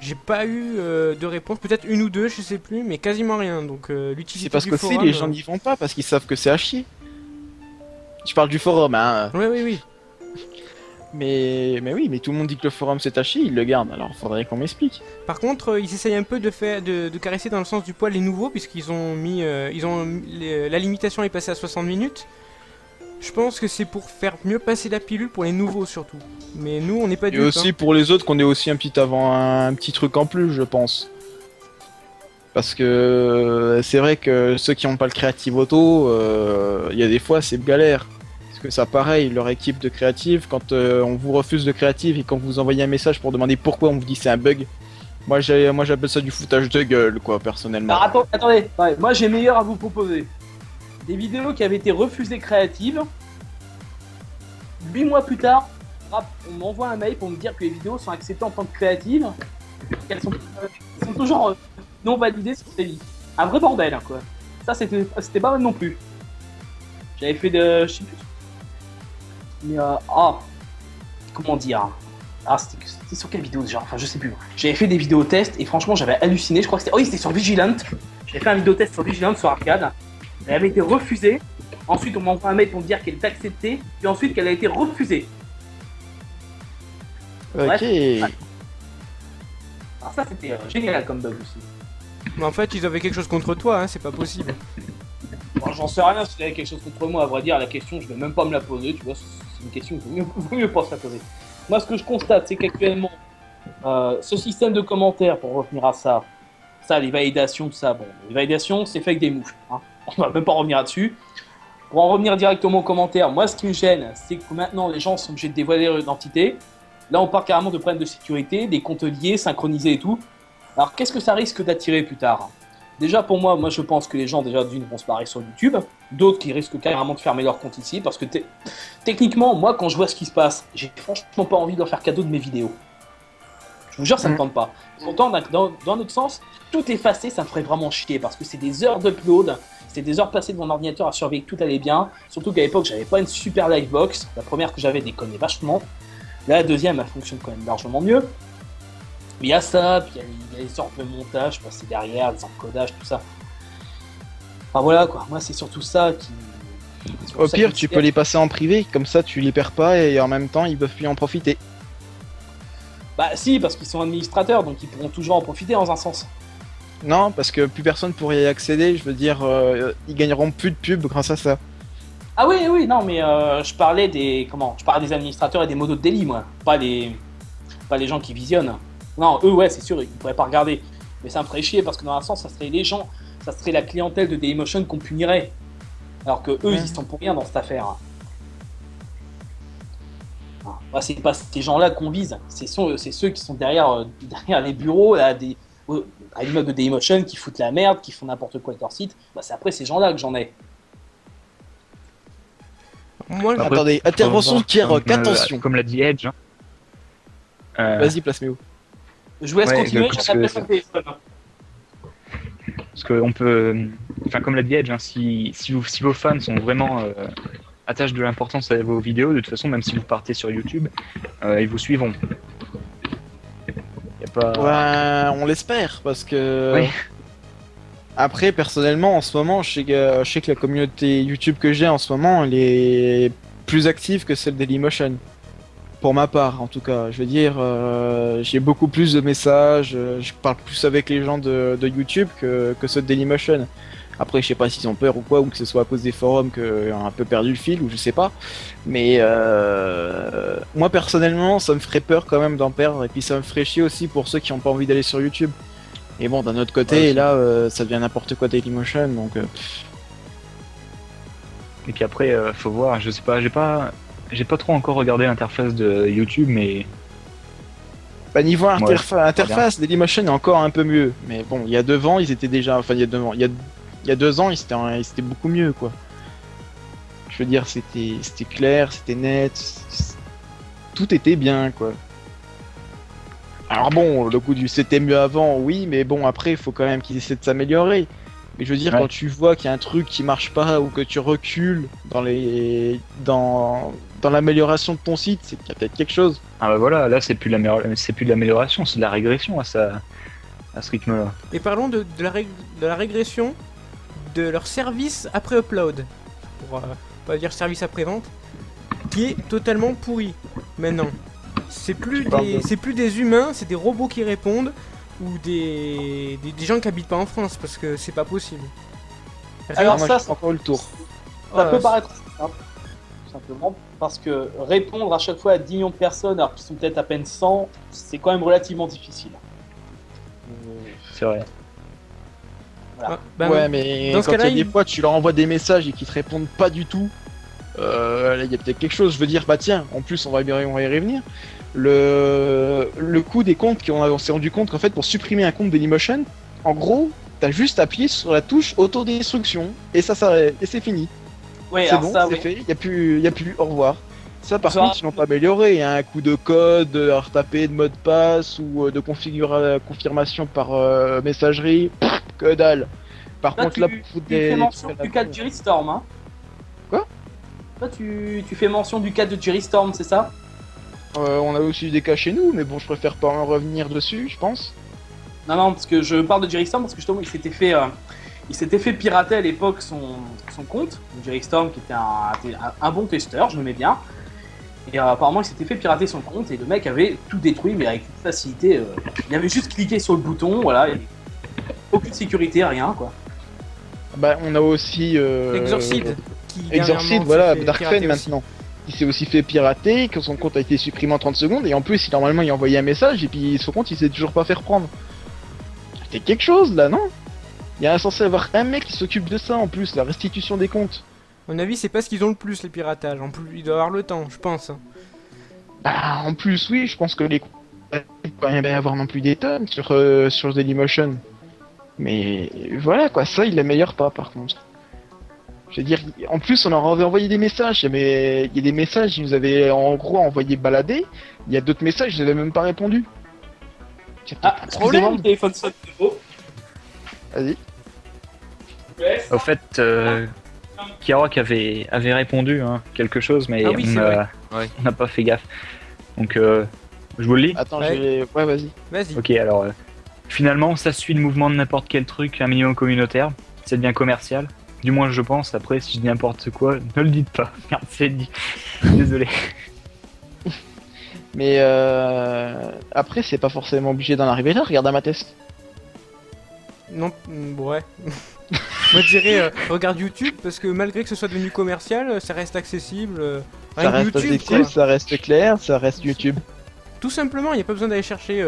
J'ai pas eu de réponse, peut-être une ou deux, je sais plus, mais quasiment rien. Donc l'utilité C'est parce du que forum. les gens n'y vont pas parce qu'ils savent que c'est à chier. Je parle du forum, hein. Ouais, oui, oui. Mais oui, mais tout le monde dit que le forum c'est à chier, ils le gardent. Alors faudrait qu'on m'explique. Par contre, ils essayent un peu de caresser dans le sens du poil les nouveaux, puisqu'ils ont mis, la limitation est passée à 60 minutes. Je pense que c'est pour faire mieux passer la pilule pour les nouveaux surtout. Mais nous, on n'est pas Et dupes. aussi pour les autres qu'on ait aussi un petit truc en plus, je pense. Parce que c'est vrai que ceux qui n'ont pas le créative auto, il y a des fois c'est galère. Parce que ça pareil, leur équipe de créative, quand on vous refuse de créative et quand vous envoyez un message pour demander pourquoi, on vous dit c'est un bug. Moi j'appelle ça du foutage de gueule quoi personnellement. Alors, attendez, ouais, moi j'ai meilleur à vous proposer. Des vidéos qui avaient été refusées créatives. 8 mois plus tard, on m'envoie un mail pour me dire que les vidéos sont acceptées en tant que créatives. Qu'elles sont toujours non validées sur Steady. Un vrai bordel, hein, quoi. Ça, c'était pas mal non plus. J'avais fait de. Je sais plus. Mais, comment dire. Ah, c'était sur quelle vidéo déjà? Enfin, je sais plus. J'avais fait des vidéos tests et franchement, j'avais halluciné. Je crois que c'était. Oh oui, c'était sur Vigilant. J'avais fait un vidéo test sur Vigilant sur Arcade. Elle avait été refusée. Ensuite, on m'envoie un mail pour me dire qu'elle est acceptée. Puis ensuite, qu'elle a été refusée. Ok. Bref. Alors, ça, c'était génial comme bug aussi. Mais en fait, ils avaient quelque chose contre toi, hein, c'est pas possible. Bon, j'en sais rien s'il y avait quelque chose contre moi. À vrai dire, la question, je vais même pas me la poser. Tu vois, c'est une question qu'il vaut mieux pas se la poser. Moi, ce que je constate, c'est qu'actuellement, ce système de commentaires, pour revenir à ça, les validations, tout ça, bon, les validations, c'est fait avec des mouches. Hein. On va même pas revenir là-dessus. Pour en revenir directement aux commentaires, moi, ce qui me gêne, c'est que maintenant, les gens sont obligés de dévoiler leur identité. Là, on parle carrément de problèmes de sécurité, des comptes liés, synchronisés et tout. Alors, qu'est-ce que ça risque d'attirer plus tard? Déjà, pour moi, je pense que les gens, déjà, d'une, vont se barrer sur YouTube. D'autres qui risquent carrément de fermer leur compte ici. Parce que techniquement, moi, quand je vois ce qui se passe, j'ai franchement pas envie de leur faire cadeau de mes vidéos. Je vous jure, ça me tente pas. Pourtant, dans un autre sens, tout effacer, ça me ferait vraiment chier. Parce que c'est des heures d'upload. C'est des heures passées devant mon ordinateur à surveiller que tout allait bien. Surtout qu'à l'époque, j'avais pas une super livebox. La première que j'avais déconnait vachement. Là, la deuxième, elle fonctionne quand même largement mieux. Mais il y a ça, puis il y a les sortes de montage passé derrière, les encodages, tout ça. Enfin voilà quoi, moi c'est surtout ça qui. Au pire, tu peux les passer en privé, comme ça tu les perds pas et en même temps ils peuvent plus en profiter. Bah si, parce qu'ils sont administrateurs, donc ils pourront toujours en profiter dans un sens. Non, parce que plus personne pourrait y accéder, je veux dire, ils gagneront plus de pubs grâce à ça. Ah oui, non, mais je parlais des. Comment? Je parlais des administrateurs et des modos de délit, moi. Pas les gens qui visionnent. Non, eux, ouais, c'est sûr, ils pourraient pas regarder. Mais ça me ferait chier parce que dans un sens, ça serait les gens, ça serait la clientèle de Dailymotion qu'on punirait. Alors que eux, ils sont pour rien dans cette affaire. Bah, c'est pas ces gens-là qu'on vise. C'est ceux qui sont derrière les bureaux, là, à l'immeuble de Dailymotion, qui foutent la merde, qui font n'importe quoi avec leur site. Bah, c'est après ces gens-là que j'en ai. Moi, Après, Attendez, intervention Kierok, attention. Comme l'a dit Edge. Hein. Vas-y, place-moi. Je vous laisse Ouais, continuer, parce j'appelle que sur le téléphone. Parce qu'on peut. Enfin, comme l'a dit Edge, hein, si vos fans sont vraiment attachent de l'importance à vos vidéos, de toute façon, même si vous partez sur YouTube, ils vous suivront. Y a pas... Ouais, on l'espère, parce que... Oui. Après, personnellement, en ce moment, je sais que la communauté YouTube que j'ai en ce moment, elle est plus active que celle d'Dailymotion. pour ma part, en tout cas. Je veux dire, j'ai beaucoup plus de messages, je parle plus avec les gens de YouTube que ceux de Dailymotion. Après, je sais pas s'ils ont peur ou quoi, ou que ce soit à cause des forums qu'ils ont un peu perdu le fil, ou je sais pas. Mais moi, personnellement, ça me ferait peur quand même d'en perdre, et puis ça me ferait chier aussi pour ceux qui ont pas envie d'aller sur YouTube. Et bon, d'un autre côté, Ouais, là, ça devient n'importe quoi Dailymotion, donc... Et puis après, faut voir, je sais pas, j'ai pas trop encore regardé l'interface de YouTube, mais Bah, niveau Ouais, interface, Dailymotion est encore un peu mieux. Mais bon, il y a 2 ans, ils étaient déjà... Enfin, il y a 2 ans, il y a 2 ans, ils étaient beaucoup mieux, quoi. Je veux dire, c'était clair, c'était net, tout était bien, quoi. Alors bon, le coup du c'était mieux avant, oui, mais bon, après, il faut quand même qu'ils essaient de s'améliorer. Mais je veux dire, Ouais. quand tu vois qu'il y a un truc qui marche pas ou que tu recules dans l'amélioration de ton site, c'est qu'il y a peut-être quelque chose. ah bah voilà, là c'est plus de l'amélioration, c'est de la régression à ce rythme-là. Et parlons de la régression de leur service après upload. Pour pas dire service après-vente. Qui est totalement pourri maintenant. C'est plus des humains, c'est des robots qui répondent. Ou des gens qui habitent pas en France parce que c'est pas possible. Alors Moi, ça, je fais encore le tour. Ça Oh, peut paraître simple, tout simplement, parce que répondre à chaque fois à 10 millions de personnes, alors qu'ils sont peut-être à peine 100, c'est quand même relativement difficile. C'est vrai. ah, bah Ouais, non. mais Dans ce quand il y cas-là, a des fois, tu leur envoies des messages et qu'ils te répondent pas du tout, là, il y a peut-être quelque chose. Je veux dire, bah tiens, en plus, on va y revenir. Le coup des comptes, on s'est rendu compte qu'en fait, pour supprimer un compte Dailymotion, en gros, t'as juste appuyé sur la touche autodestruction et ça s'arrête, et c'est fini. Oui, C'est alors bon, ça, c'est oui. fait, y a plus, au revoir. Ça, par Ça- contre, ils l'ont pas amélioré. Il y a un coup de code, à retaper de mot de passe ou de confirmation par messagerie. Pff, que dalle. Par Là, contre, là, tu, pour foutre tu fais des mention trucs à la du cas de con. Jerry Storm, hein. Quoi? Là, tu fais mention du cas de Jerry Storm, c'est ça? On a aussi des cas chez nous, mais bon, je préfère pas en revenir dessus, je pense. Non, non, parce que je parle de Jerry Storm parce que justement, il s'était fait pirater à l'époque son compte. Jerry Storm, qui était un bon testeur, je me mets bien. Et apparemment, il s'était fait pirater son compte et le mec avait tout détruit, mais avec une facilité. Il avait juste cliqué sur le bouton, voilà. Et aucune sécurité, rien, quoi. Bah, on a aussi. Exorcide. Qui Exorcide, dernièrement voilà, s'est fait Darkfen pirater aussi. maintenant. Il s'est aussi fait pirater, que son compte a été supprimé en 30 secondes, et en plus, normalement, il a envoyé un message, et puis son compte, il s'est toujours pas fait reprendre. C'est quelque chose, là, non? Il y a censé avoir un mec qui s'occupe de ça, en plus, la restitution des comptes. À mon avis, c'est pas ce qu'ils ont le plus, les piratages. En plus, ils doivent avoir le temps, je pense. Bah, en plus, oui, je pense que les comptes, il peut pas y avoir non plus des tonnes sur Dailymotion. Mais voilà, quoi, ça, il l'améliore pas, par contre. Je veux dire, en plus, on leur avait envoyé des messages. Il y a des messages, ils nous avaient en gros envoyé balader. Il y a d'autres messages, ils n'avaient même pas répondu. Y a peut-être Ah, un excusez-moi, problème. mon téléphone sonne de nouveau. Vas-y. Au fait, Kirok avait répondu hein, quelque chose, mais Ah oui, c'est vrai. Ouais. on n'a pas fait gaffe. Donc, je vous le lis. Attends, Ouais. je vais... Ouais, vas-y. Vas-y. Ok, alors, finalement, ça suit le mouvement de n'importe quel truc, un minimum communautaire. Ça devient commercial. Du moins, je pense. Après, si je dis n'importe quoi, ne le dites pas. Merde, c'est dit. Désolé. Mais après, c'est pas forcément obligé d'en arriver là. Regarde à ma test. Non, ouais. Moi, je dirais, regarde YouTube, parce que malgré que ce soit devenu commercial, ça reste accessible. Ça Rien que reste YouTube, objectif, quoi. ça reste clair, ça reste YouTube. Tout simplement, il n'y a pas besoin d'aller chercher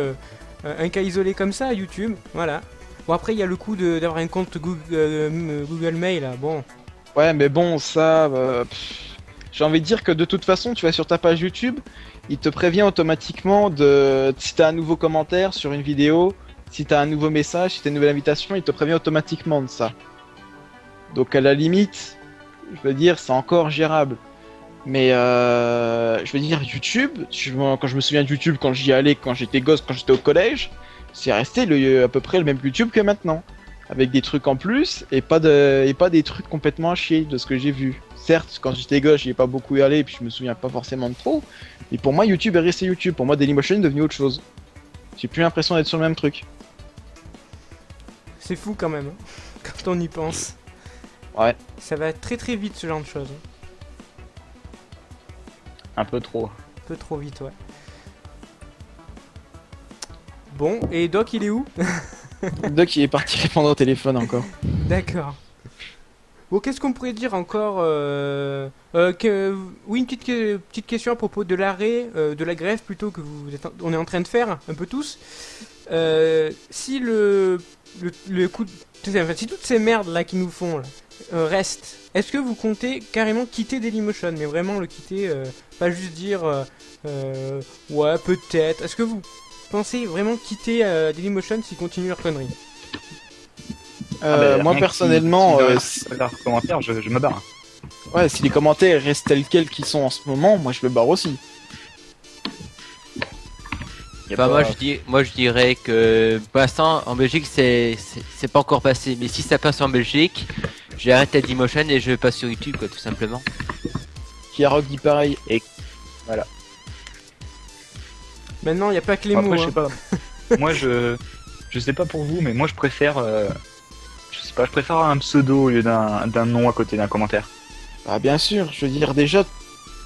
un cas isolé comme ça à YouTube. Voilà. Bon, après, il y a le coup d'avoir un compte Google Mail, là. Bon. Ouais, mais bon, ça. J'ai envie de dire que de toute façon, tu vas sur ta page YouTube, il te prévient automatiquement de si t'as un nouveau commentaire sur une vidéo, si t'as un nouveau message, si t'as une nouvelle invitation, il te prévient automatiquement de ça. Donc à la limite, je veux dire, c'est encore gérable. Mais je veux dire, YouTube, quand je me souviens de YouTube, quand j'y allais, quand j'étais gosse, quand j'étais au collège, c'est resté à peu près le même YouTube que maintenant. Avec des trucs en plus et pas des trucs complètement à chier de ce que j'ai vu. Certes, quand j'étais gosse, j'y ai pas beaucoup allé et puis je me souviens pas forcément de trop. Mais pour moi, YouTube est resté YouTube. Pour moi, Dailymotion est devenu autre chose. J'ai plus l'impression d'être sur le même truc. C'est fou quand même, hein, quand on y pense. Ouais. Ça va très très vite ce genre de choses. Un peu trop. peu trop vite, ouais. Bon, et Doc, il est où? Doc, il est parti répondre au téléphone encore. D'accord. Bon, qu'est-ce qu'on pourrait dire encore oui, une petite question à propos de l'arrêt, de la grève plutôt on est en train de faire, un peu tous. Si le coup enfin, si toutes ces merdes là qui nous font là, restent, est-ce que vous comptez carrément quitter Dailymotion, mais vraiment le quitter, pas juste dire ouais, peut-être. Est-ce que vous pensez vraiment quitter Dailymotion s'ils continuent leur connerie? Moi personnellement, commentaires, je me barre. ouais, si les commentaires restent tels quels qu'ils sont en ce moment, moi je me barre aussi. Enfin, moi je dirais que pour l'instant en Belgique c'est pas encore passé, mais si ça passe en Belgique, j'arrête Dailymotion et je passe sur YouTube quoi, tout simplement. Kiarok dit pareil. Et voilà. Maintenant, il n'y a pas que les Après, mots. je sais pas. Moi, je sais pas pour vous, mais moi, je préfère, je préfère un pseudo au lieu d'un nom à côté d'un commentaire. Ah bien sûr, je veux dire déjà,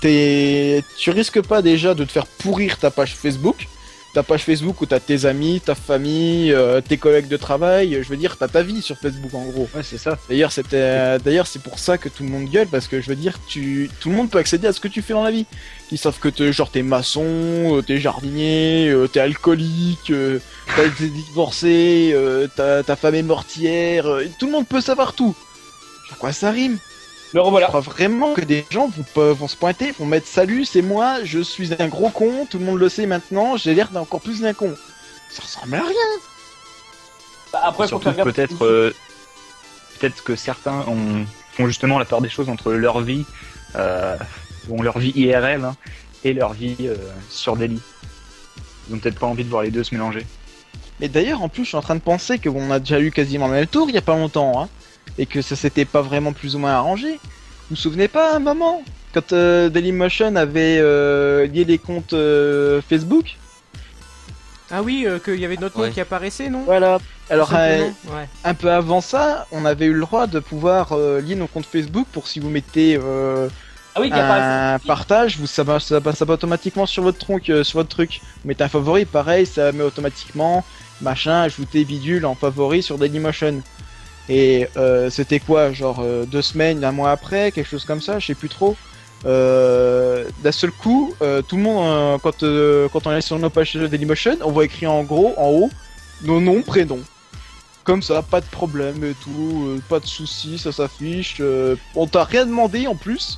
tu risques pas déjà de te faire pourrir ta page Facebook où t'as tes amis, ta famille, tes collègues de travail, je veux dire t'as ta vie sur Facebook en gros. Ouais, c'est ça. D'ailleurs c'est pour ça que tout le monde gueule, parce que je veux dire tout le monde peut accéder à ce que tu fais dans la vie. Ils savent que t'es maçon, t'es jardinier, t'es alcoolique, t'es divorcé, ta femme est mortière, tout le monde peut savoir tout. À quoi ça rime? Le revoilà. Je crois vraiment que des gens vont se pointer, vont mettre salut, c'est moi, je suis un gros con, tout le monde le sait maintenant, j'ai l'air d'encore plus d'un con. Ça ressemble à rien. Bah, après, faut Surtout faire gaffe. peut-être que certains font justement la part des choses entre leur vie, leur vie IRL hein, et leur vie sur Daily. Ils ont peut-être pas envie de voir les deux se mélanger. Mais d'ailleurs, en plus, je suis en train de penser qu'on a déjà eu quasiment le même tour il y a pas longtemps, hein, et que ça s'était pas vraiment plus ou moins arrangé. Vous vous souvenez pas, à un moment, quand Dailymotion avait lié les comptes Facebook? Ah oui, qu'il y avait notre nom qui apparaissait, non? Voilà. Alors, Ouais. un peu avant ça, on avait eu le droit de pouvoir lier nos comptes Facebook pour si vous mettez Ah oui, qu'il y a pas un partage, ça va automatiquement sur votre sur votre truc. Vous mettez un favori, pareil, ça met automatiquement machin, ajouter bidule en favori sur Dailymotion. Et c'était quoi, genre 2 semaines, un mois après, quelque chose comme ça, je sais plus trop. D'un seul coup, tout le monde, quand on est sur nos pages Dailymotion, on voit écrit en gros, en haut, nos noms, prénoms. Comme ça, pas de problème et tout, pas de soucis, ça s'affiche. On t'a rien demandé en plus.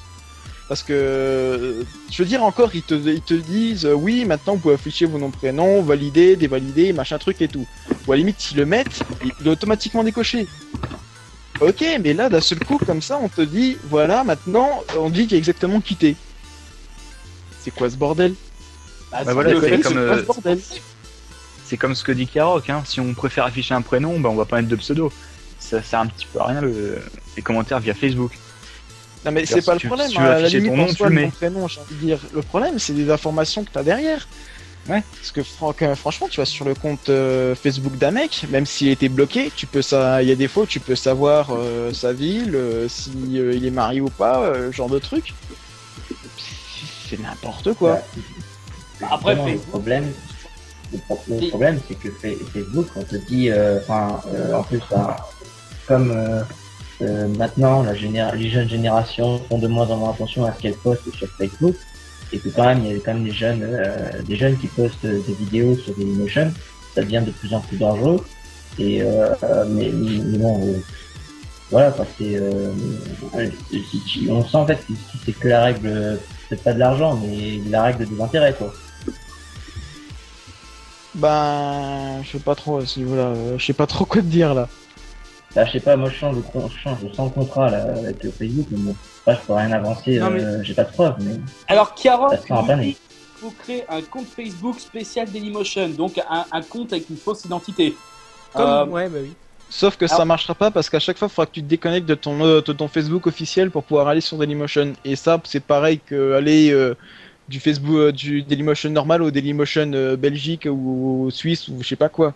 Parce que, je veux dire encore, ils te disent, oui, maintenant vous pouvez afficher vos noms, prénoms, valider, dévalider, machin truc et tout. Ou à la limite, s'ils le mettent, il est automatiquement décoché. Ok, mais là, d'un seul coup, comme ça, on te dit, voilà, maintenant, on dit qu'il y a exactement quitté. C'est quoi ce bordel? Bah, voilà, c'est comme, quoi ce bordel? C'est comme ce que dit Kiarok, hein. Si on préfère afficher un prénom, on va pas mettre de pseudo. Ça sert un petit peu à rien les commentaires via Facebook. Non mais c'est pas le problème, si tu veux à la afficher limite ton nom, en soi, tu le mon mets. prénom, j'ai envie de dire. Le problème, c'est des informations que t'as derrière. Ouais. Parce que franchement, tu vas sur le compte Facebook d'un mec, même s'il était bloqué, il y a des fois où tu peux savoir sa ville, si il est marié ou pas, genre de truc. C'est n'importe quoi. Après, Justement, Facebook. le problème, c'est que Facebook, on te dit, en plus, comme maintenant, les jeunes générations font de moins en moins attention à ce qu'elles postent sur Facebook, et que quand même, il y a quand même des jeunes qui postent des vidéos sur Dailymotion, ça devient de plus en plus dangereux. Et mais bon, voilà, quoi, on sent en fait que c'est que la règle, peut-être pas de l'argent, mais la règle des intérêts, quoi. Ben, je sais pas trop à ce niveau-là, je sais pas trop quoi te dire là. Bah, je sais pas, moi je change sans contrat là, avec Facebook, mais bon, je peux rien avancer, Non, mais- j'ai pas de preuves, mais Alors, Chiara, ça sera en panne. il faut créer un compte Facebook spécial Dailymotion, donc un compte avec une fausse identité. Comme... Ouais, bah oui. Sauf que ça Alors- marchera pas parce qu'à chaque fois, il faudra que tu te déconnectes de ton Facebook officiel pour pouvoir aller sur Dailymotion. Et ça, c'est pareil que aller du Facebook, du Dailymotion normal au Dailymotion Belgique ou Suisse ou je sais pas quoi.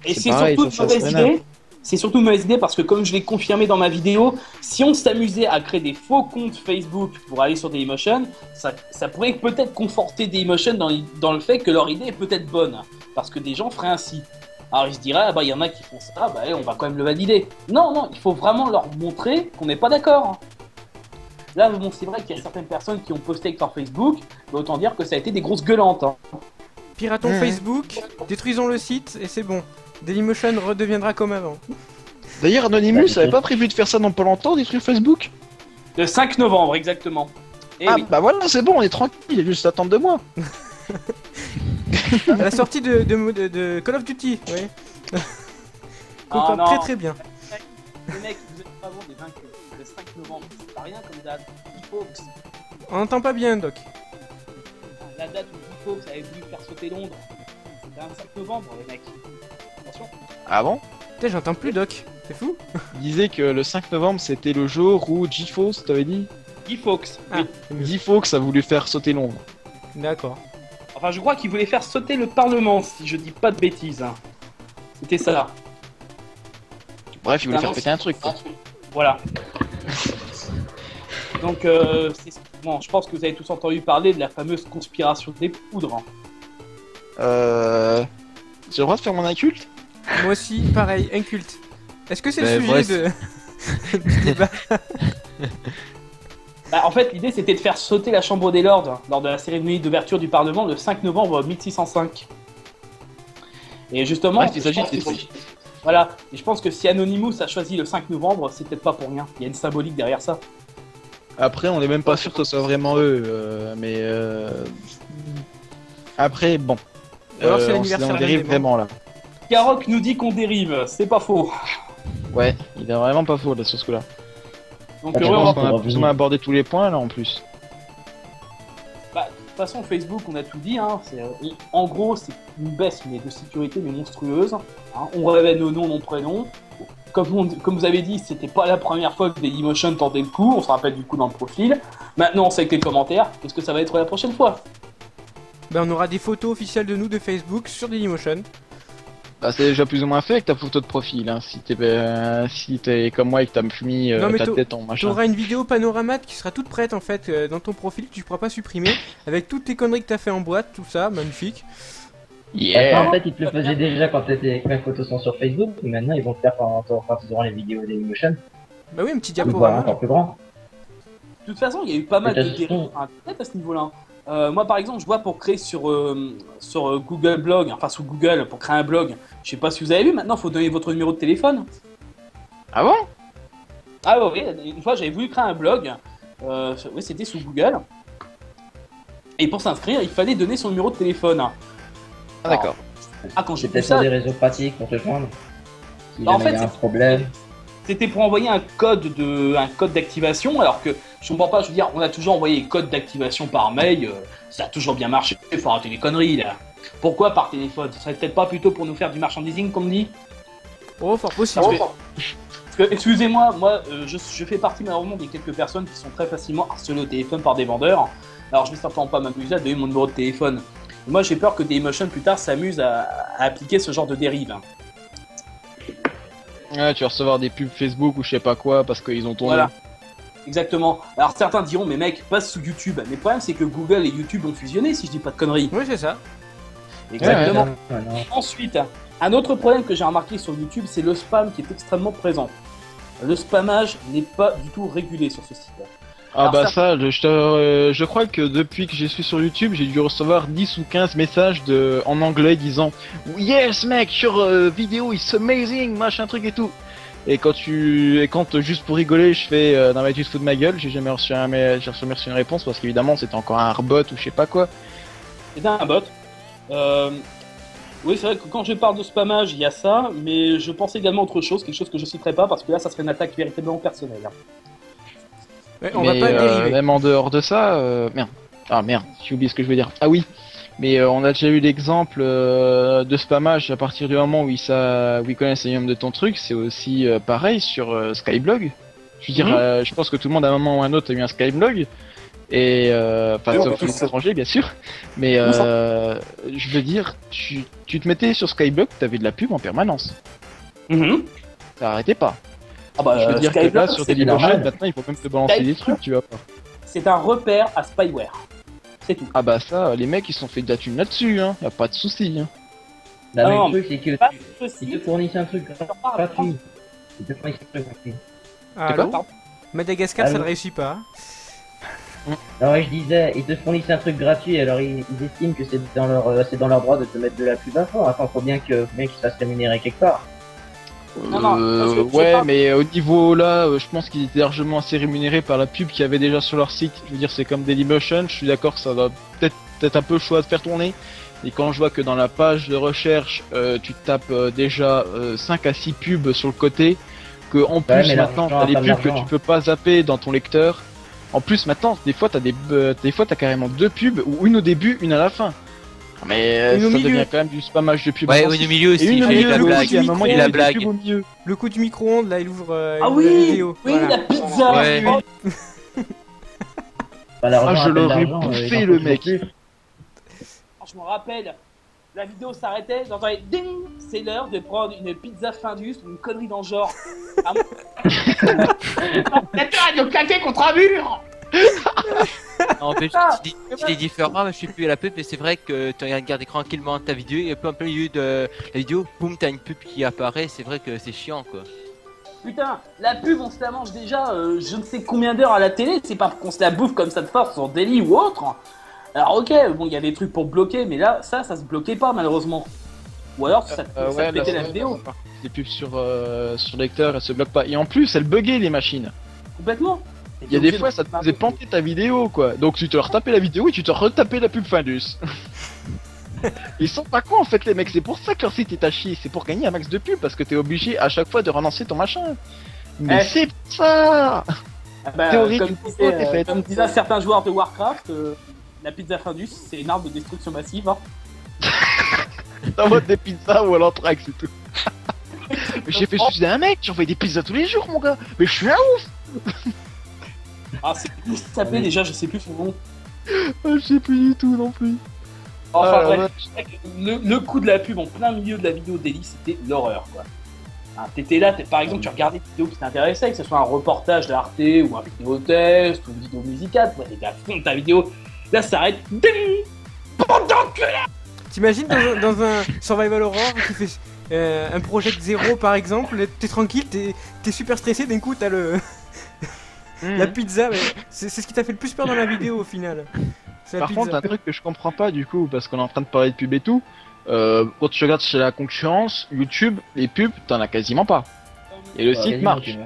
Et C'est c'est pareil, surtout ça une mauvaise se vénère. idée. c'est surtout une mauvaise idée parce que, comme je l'ai confirmé dans ma vidéo, si on s'amusait à créer des faux comptes Facebook pour aller sur Dailymotion, ça pourrait peut-être conforter Dailymotion dans le fait que leur idée est peut-être bonne, parce que des gens feraient ainsi. Alors ils se diraient, ah bah il y en a qui font ça, bah on va quand même le valider. Non, il faut vraiment leur montrer qu'on n'est pas d'accord. Là, bon, c'est vrai qu'il y a certaines personnes qui ont posté avec leur Facebook, mais autant dire que ça a été des grosses gueulantes. Hein. Piratons Facebook, détruisons le site et c'est bon. Dailymotion redeviendra comme avant. D'ailleurs, Anonymous avait pas prévu de faire ça dans pas longtemps, détruire Facebook? Le 5 novembre, exactement. Et Ah oui. bah voilà, c'est bon, on est tranquille, il y a juste à attendre 2 mois. À la sortie de Call of Duty, oui. Ah, non. Très très bien. Les mecs, vous êtes pas bons des vaincus. Le 5 novembre, c'est pas rien comme date. Guy On n'entend pas bien, Doc. la date où Guy Fawkes avait voulu faire sauter Londres, c'était un 5 novembre, les mecs. Attention. Ah bon? Putain, j'entends plus, Doc. C'est fou. Il disait que le 5 novembre c'était le jour où GeForce, t'avais dit? Guy Fawkes. Ah, Oui. c'est mieux. GeForce a voulu faire sauter Londres. D'accord. Enfin, je crois qu'il voulait faire sauter le Parlement, si je dis pas de bêtises. Hein. C'était ça. Bref, il voulait Ah faire non, péter un truc quoi. Voilà. Donc, bon, je pense que vous avez tous entendu parler de la fameuse conspiration des poudres. J'ai le droit de faire mon inculte? Moi aussi, pareil, inculte. Est-ce que c'est le moi sujet du débat? Bah, en fait, l'idée c'était de faire sauter la Chambre des Lords lors de la cérémonie d'ouverture du Parlement le 5 novembre 1605. Et justement, Bref, il je s'agit pense de que voilà. Et je pense que si Anonymous a choisi le 5 novembre, c'est peut-être pas pour rien. Il y a une symbolique derrière ça. Après, on est même pas sûr que ce soit vraiment eux, Après, bon. Ou alors c'est l'anniversaire on d'un dérive démon. vraiment là. Karok nous dit qu'on dérive, c'est pas faux. Ouais, il est vraiment pas faux là sur ce coup-là. Donc, Ah, Je ouais, pense on qu'on va- a plus ou moins abordé tous les points là en plus. de toute façon, Facebook, on a tout dit. Hein. En gros, c'est une baisse mais de sécurité mais monstrueuse. Hein. On révèle nos noms, nos prénoms. Comme vous avez dit, c'était pas la première fois que Dailymotion tentait le coup. On se rappelle du coup dans le profil. Maintenant, on sait avec les commentaires. Qu'est-ce que ça va être la prochaine fois? Ben, on aura des photos officielles de nous de Facebook sur Dailymotion. Bah, c'est déjà plus ou moins fait avec ta photo de profil. Hein. Si t'es comme moi et que t'as mis Non, mais ta tête en machin. T'auras une vidéo panorama qui sera toute prête en fait dans ton profil que tu pourras pas supprimer avec toutes tes conneries que t'as fait en boîte, tout ça, magnifique. Yeah. En fait, ils te le faisaient déjà quand mes photos sont sur Facebook, mais maintenant ils vont le faire quand ils auront les vidéos Dailymotion. Bah oui, un petit Ils vont voir diaporama. encore plus grand. De toute façon, il y a eu pas mal de Mais t'as- dérives sur Internet à ce niveau-là. Moi, par exemple, je vois pour créer sur Google Blog, enfin sous Google, pour créer un blog, je sais pas si vous avez vu, maintenant, il faut donner votre numéro de téléphone. Ah bon? Ah ouais, oui, une fois, j'avais voulu créer un blog, oui, c'était sous Google. Et pour s'inscrire, il fallait donner son numéro de téléphone. Ah d'accord. Ah, quand j'ai C'est vu peut-être ça, sur des réseaux pratiques pour te joindre. Si Bah, en jamais il y fait, a un c'est- problème. c'était pour envoyer un code d'activation, alors que je comprends pas, je veux dire, on a toujours envoyé les codes d'activation par mail, ça a toujours bien marché, faut arrêter les conneries là. Pourquoi par téléphone? Ce serait peut-être pas plutôt pour nous faire du merchandising, comme dit? Oh, fort possible. Parce que, excusez-moi, moi, je fais partie malheureusement des quelques personnes qui sont très facilement harcelées au téléphone par des vendeurs. Alors, je vais certainement pas m'amuser à donner mon numéro de téléphone. Et moi, j'ai peur que Dailymotion plus tard s'amuse à appliquer ce genre de dérive. Ouais, tu vas recevoir des pubs Facebook ou je sais pas quoi parce qu'ils ont ton Voilà. nom. Exactement. Alors, certains diront, mais mec, passe sous YouTube. Mais le problème, c'est que Google et YouTube ont fusionné, si je dis pas de conneries. Oui, c'est ça. Exactement. Ouais, non. Ensuite, un autre problème que j'ai remarqué sur YouTube, c'est le spam qui est extrêmement présent. Le spammage n'est pas du tout régulé sur ce site. Ah Alors bah ça- je crois que depuis que je suis sur YouTube, j'ai dû recevoir 10 ou 15 messages en anglais disant Yes mec, your video is amazing, machin truc et tout. Et quand juste pour rigoler, je fais non mais tu te fous de ma gueule, j'ai jamais reçu une réponse parce qu'évidemment c'était encore un rebot ou je sais pas quoi. C'est un bot. Oui, c'est vrai que quand je parle de spammage, il y a ça, mais je pense également à autre chose, quelque chose que je citerai pas parce que là, ça serait une attaque véritablement personnelle. Ouais, on Mais va pas dériver. même en dehors de ça, merde. Ah merde, j'ai oublié ce que je veux dire. Ah oui, mais on a déjà eu l'exemple de spammage à partir du moment où ils connaissent le nom de ton truc, c'est aussi pareil sur Skyblog. Je veux dire, je pense que tout le monde à un moment ou à un autre a eu un Skyblog. Et enfin, Oui, sauf oui, les étrangers bien sûr. Mais je veux dire, tu te mettais sur Skyblog, t'avais de la pub en permanence. Mhm. ça arrêtait pas. Ah bah, Je veux dire que Skyblock, là, sur c'est Dailymotion, normal. maintenant, il faut même te balancer des trucs, tu vois pas. c'est un repère à spyware. C'est tout. Ah bah ça, les mecs, ils se sont fait de la thune là-dessus, hein. Y a pas de souci. Hein. Là, mais Non, le truc, c'est que Pas ils te possible. fournissent un truc gratuit. Ils te fournissent un truc gratuit. Allô Pardon. Madagascar, ça Allô ne réussit pas. Non, ouais, je disais, ils te fournissent un truc gratuit, alors ils estiment que c'est dans leur droit de te mettre de la pub à fond. Attends, faut bien qu'ils se fassent rémunérer quelque part. Non, non, parce que Ouais, c'est pas- mais au niveau là, je pense qu'ils étaient largement assez rémunérés par la pub qu'il y avait déjà sur leur site. Je veux dire, c'est comme Dailymotion, je suis d'accord que ça doit peut-être un peu chaud à te faire tourner. Et quand je vois que dans la page de recherche, tu tapes déjà 5 à 6 pubs sur le côté, que en plus mais maintenant l'argent, t'as des pas de pubs que l'argent. tu peux pas zapper dans ton lecteur. En plus maintenant, des fois t'as carrément 2 pubs, ou une au début, une à la fin. Mais Une au ça milieu. devient quand même du spammage de pubs. Ouais, avancées. au milieu Et aussi, une au j'ai milieu, la le blague. aussi, à un moment, il y la a des blague. pubs au milieu. Le coup du micro-ondes, là, il ouvre, Ah il ouvre la oui, vidéo. oui, Voilà. la pizza. Ouais. Oh, Bah, l'argent, Ah, je appelle l'aurais l'argent, bouffé, ils en le font mec. plus. je me rappelle, la vidéo s'arrêtait, j'entendais ding, c'est l'heure de prendre une pizza Findus ou une connerie dans le genre. Ah, L'ordinateur a dû claquer contre un mur. En fait, Ah, je dis différent, mais je suis plus à la pub, mais c'est vrai que tu regardes tranquillement ta vidéo et puis en plein milieu de la vidéo, boum, t'as une pub qui apparaît, c'est vrai que c'est chiant quoi. Putain, la pub, on se la mange déjà je ne sais combien d'heures à la télé, c'est pas qu'on se la bouffe comme ça de force sur Daily ou autre. Alors ok, bon, il y a des trucs pour bloquer, mais là, ça se bloquait pas malheureusement. Ou alors ça te Ouais, pétait là, la vidéo, Les pubs sur lecteur, elles se bloquent pas. Et en plus, elles buggaient les machines. complètement. Il y a des fois, ça te faisait planter ta vidéo, quoi. Donc tu te retapais la vidéo et tu te retapais la pub Findus. Ils sont pas cons en fait, les mecs. C'est pour ça que leur site est à chier. C'est pour gagner un max de pubs parce que t'es obligé à chaque fois de relancer ton machin. Mais Eh. c'est pour ça. Ah bah, théorie comme, du disaient, complot est faite. comme disaient certains joueurs de Warcraft, la pizza Findus, c'est une arme de destruction massive. Hein. T'envoies des pizzas ou à l'anthrax et tout. Mais j'ai fait suicider un mec, j'envoie des pizzas tous les jours, mon gars. Mais je suis un ouf. Ah, c'est comment ça s'appelait déjà, je sais plus son nom. Je sais plus du tout non plus. Enfin Ah, la bref, le coup de la pub en plein milieu de la vidéo Daily, c'était l'horreur quoi. Hein, t'étais là, par exemple, tu regardais une vidéo qui t'intéressait, que ce soit un reportage d'Arte ou un vidéo test ou une vidéo musicale, tu t'étais à fond de ta vidéo. Là, ça s'arrête. Ding. Bande d'enculés. T'imagines dans un Survival Horror qui fait un Project Zero par exemple, t'es tranquille, t'es super stressé, d'un coup t'as la pizza, mais c'est ce qui t'a fait le plus peur dans la vidéo au final. C'est la Par pizza. contre, un truc que je comprends pas du coup, parce qu'on est en train de parler de pub et tout, quand tu regardes chez la concurrence, YouTube, les pubs, t'en as quasiment pas. Et le site marche.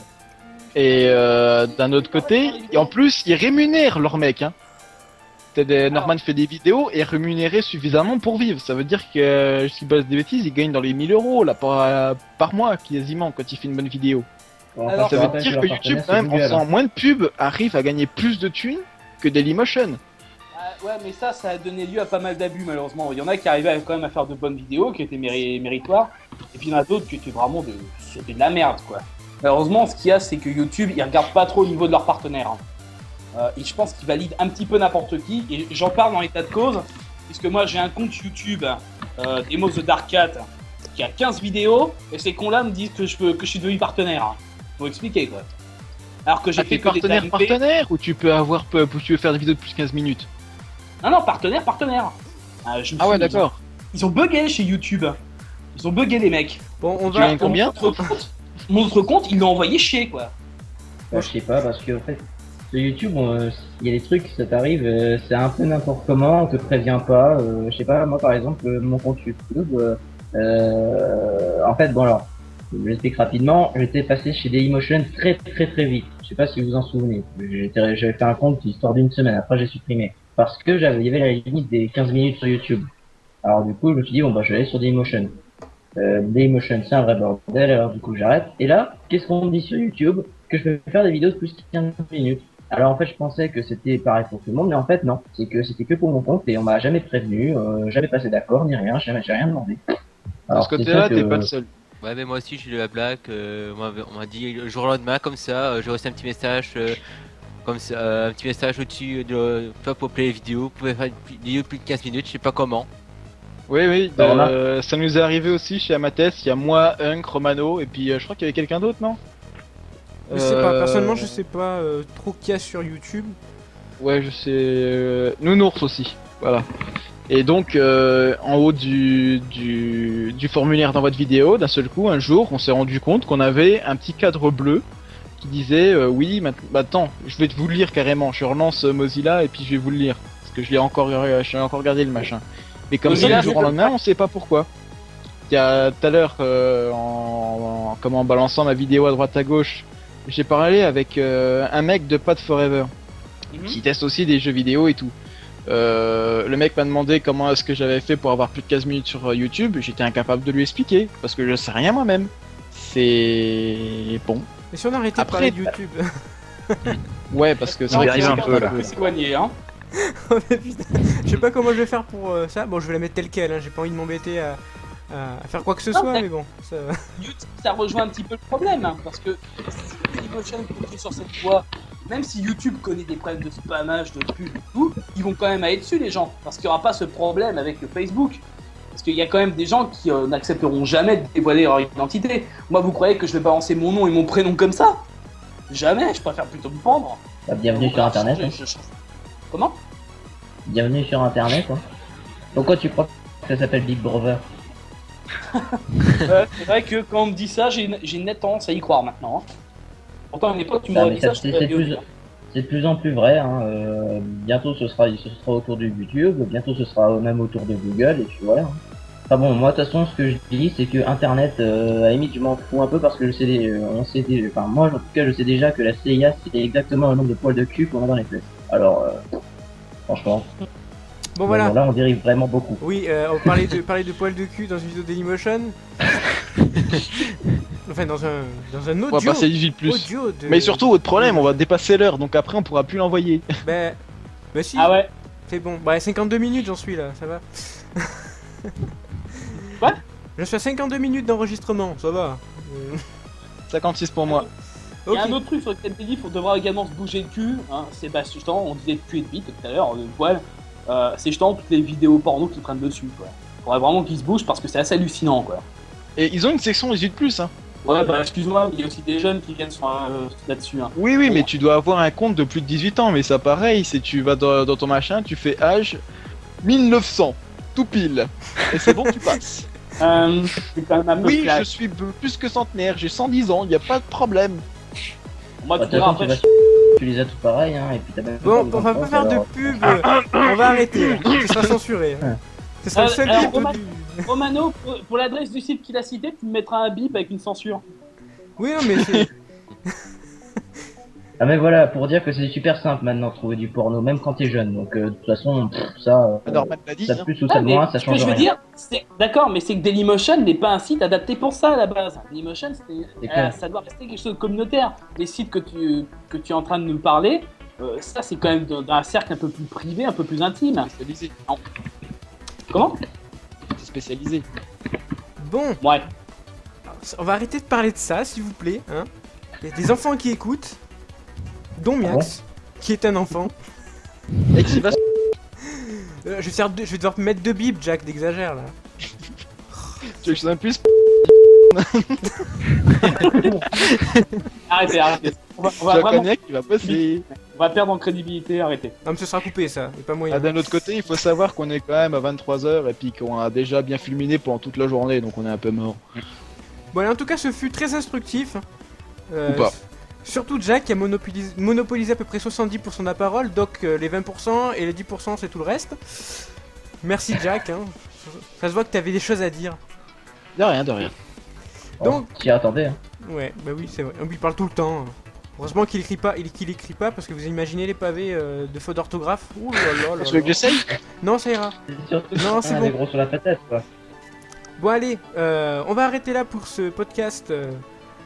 Et d'un autre côté, et en plus, ils rémunèrent leurs mecs. Hein. Norman fait des vidéos et est rémunéré suffisamment pour vivre. Ça veut dire que, s'il passe des bêtises, il gagne dans les 1000 euros là, par mois quasiment quand il fait une bonne vidéo. Alors, Ça veut dire que YouTube, quand même, en faisant moins de pubs, arrive à gagner plus de thunes que Dailymotion. Ah, ouais, mais ça a donné lieu à pas mal d'abus malheureusement. Il y en a qui arrivaient quand même à faire de bonnes vidéos, qui étaient méritoires, et puis il y en a d'autres qui étaient vraiment c'était de la merde quoi. Malheureusement, ce qu'il y a, c'est que YouTube, ils regardent pas trop au niveau de leurs partenaires. Hein. Et je pense qu'ils valident un petit peu n'importe qui, et j'en parle dans l'état de cause, puisque moi j'ai un compte YouTube, Demos the Dark Cat, qui a 15 vidéos, et ces cons-là me disent que je suis devenu partenaire. Hein. Faut expliquer quoi. Alors que j'ai fait T'es que des partenaire ou tu peux avoir ou tu veux faire des vidéos de plus de 15 minutes. Non, partenaire. Ah ouais, d'accord. Ils ont bugué chez YouTube. Ils ont bugué les mecs. Bon, on Tu va. gagnes combien Mon autre compte, ils l'ont envoyé chier quoi. Bah, je sais pas, parce que en fait, sur YouTube, il y a des trucs, ça t'arrive, c'est un peu n'importe comment, on te prévient pas. Je sais pas, moi par exemple, mon compte YouTube, en fait, bon alors, je vous explique rapidement, j'étais passé chez Dailymotion très vite. Je sais pas si vous vous en souvenez. J'avais fait un compte histoire d'une semaine, après j'ai supprimé. Parce que il y avait la limite des 15 minutes sur YouTube. Alors du coup, je me suis dit, bon bah je vais aller sur Dailymotion. Dailymotion, c'est un vrai bordel, alors du coup j'arrête. Et là, qu'est-ce qu'on me dit sur YouTube? Que je peux faire des vidéos de plus de 15 minutes. Alors en fait, je pensais que c'était pareil pour tout le monde, mais en fait non. C'est que c'était que pour mon compte et on m'a jamais prévenu, jamais passé d'accord, ni rien, j'ai rien demandé. De ce côté-là, t'es pas le seul. Ouais, mais moi aussi j'ai eu la blague. On m'a dit le jour au lendemain, comme ça, j'ai reçu un petit message. Comme ça, un petit message au-dessus de toi pour play les vidéos. Vous pouvez faire une vidéo de plus de 15 minutes, je sais pas comment. Oui, oui, Voilà. ça nous est arrivé aussi chez Amates, il y a moi, Hunk, Romano, et puis je crois qu'il y avait quelqu'un d'autre, non? Je sais pas, personnellement je sais pas trop qu'il y a sur YouTube. Ouais, je sais. Nounours aussi, voilà. Et donc, en haut du formulaire d'envoi de vidéo, d'un seul coup, un jour, on s'est rendu compte qu'on avait un petit cadre bleu qui disait oui, attends, je vais vous le lire carrément. Je relance Mozilla et puis je vais vous le lire. Parce que j'ai encore regardé le machin. Mais comme ça, Mozilla, du jour au lendemain, on sait pas pourquoi. Il y a tout à l'heure, en balançant ma vidéo à droite à gauche, j'ai parlé avec un mec de Pad Forever qui teste aussi des jeux vidéo et tout. Le mec m'a demandé comment est-ce que j'avais fait pour avoir plus de 15 minutes sur YouTube. J'étais incapable de lui expliquer parce que je sais rien moi-même. C'est bon. Et si on arrêtait de Après, parler de YouTube? Ouais, parce que c'est On vrai y que arrive c'est un peu, là. C'est éloigné, hein. Oh, mais putain, je sais pas comment je vais faire pour ça. Bon, je vais la mettre telle quelle, hein. J'ai pas envie de m'embêter à faire quoi que ce Non, soit, mais- mais bon. Ça... YouTube, ça rejoint un petit peu le problème, hein, parce que si Dailymotion continue sur cette voie, même si YouTube connaît des problèmes de spammage, de pub et tout, ils vont quand même aller dessus les gens, parce qu'il n'y aura pas ce problème avec le Facebook. Parce qu'il y a quand même des gens qui n'accepteront jamais de dévoiler leur identité. Moi, vous croyez que je vais balancer mon nom et mon prénom comme ça? Jamais, je préfère plutôt me pendre. Bah, bienvenue sur internet. Hein. Comment? Bienvenue sur internet. Hein. Pourquoi tu crois que ça s'appelle Big Brother? C'est vrai que quand on me dit ça, j'ai une nette tendance à y croire maintenant. Hein. Pourtant, à une époque, tu Ah, m'aurais mais dit ça, ça, je c'est t'aurais dit plus- ok. C'est de plus en plus vrai. Hein. Bientôt ce sera autour de YouTube, bientôt ce sera même autour de Google, et puis voilà. Hein. Enfin bon, moi de toute façon, ce que je dis, c'est que Internet, à la limite, je m'en fous un peu parce que je sais, enfin moi en tout cas, je sais déjà que la CIA, c'est exactement le nombre de poils de cul qu'on a dans les fesses. Alors, franchement, Bon, voilà. là, on dérive vraiment beaucoup. Oui, on parlait de poils de cul dans une vidéo Dailymotion. Enfin, dans un on va audio. passer vite plus. Audio de... Mais surtout, autre problème, on va dépasser l'heure, donc après on pourra plus l'envoyer. Bah si, Ah ouais. c'est bon. Bah 52 minutes j'en suis là, ça va. Quoi? Je suis à 52 minutes d'enregistrement, ça va. 56 pour moi. Il Ok. y a un autre truc sur lequel t'es dit, on devra également se bouger le cul. Hein, c'est justement, on disait de cul et de bite tout à l'heure, le poil. C'est justement toutes les vidéos porno qui prennent dessus, quoi. Faudrait vraiment qu'ils se bougent parce que c'est assez hallucinant, quoi. Et ils ont une section 18+, hein. Ouais, bah excuse-moi, il y a aussi des jeunes qui viennent là-dessus. Hein. Oui, oui, mais tu dois avoir un compte de plus de 18 ans, mais ça pareil, c'est tu vas dans ton machin, tu fais âge 1900, tout pile. Et c'est bon, tu passes. C'est quand même un peu Oui, je flash. suis plus que centenaire, j'ai 110 ans, y a pas de problème. Moi, Bah, tu de toute verras façon, après. tu les as tous pareils, hein, et puis t'as même Bon, pas on va besoin pas faire de alors- pub, on va arrêter, là. Ce sera censuré. Hein. Ce sera le seul Alors, bip Roman- du... Romano, pour l'adresse du site qu'il a cité, tu me mettras un bip avec une censure. Oui, non, mais c'est... Ah mais voilà, pour dire que c'est super simple maintenant de trouver du porno, même quand t'es jeune. Donc de toute façon, ça, Normal l'a dit, ça de hein. plus ou ça de mais moins, ça ce que change je veux rien. dire, c'est d'accord, mais c'est que Dailymotion n'est pas un site adapté pour ça à la base. Dailymotion, C'est clair. ça doit rester quelque chose de communautaire. Les sites que tu es en train de nous parler, ça c'est quand même dans un cercle un peu plus privé, un peu plus intime. Spécialisé. Comment? C'est spécialisé. Bon, Ouais. on va arrêter de parler de ça, s'il vous plaît. Hein. Il y a des enfants qui écoutent, dont Miax, qui est un enfant. Et qui va Je vais devoir mettre 2 bips, Jack, d'exagère, là. tu veux que je sois un plus Arrêtez. On va tu la vraiment, connais qui va passer. on va perdre en crédibilité, arrêtez. Non, mais ce sera coupé, ça. Il pas moyen. Ah, d'un autre côté, il faut savoir qu'on est quand même à 23h et puis qu'on a déjà bien fulminé pendant toute la journée, donc on est un peu mort. Bon, allez, en tout cas, ce fut très instructif. Ou pas. Surtout Jack qui a monopolisé à peu près 70% de la parole, Doc les 20% et les 10% c'est tout le reste. Merci Jack, hein. Ça se voit que t'avais des choses à dire. De rien, de rien. Donc- J'y attendais. Hein. Ouais, bah oui, c'est vrai. Il parle tout le temps. Heureusement qu'il écrit pas, parce que vous imaginez les pavés de fautes d'orthographe. Ouh là là là Tu veux que là. j'essaye? Non, ça ira. C'est surtout Non, c'est des bon. gros sur la patate, quoi. Bon allez, on va arrêter là pour ce podcast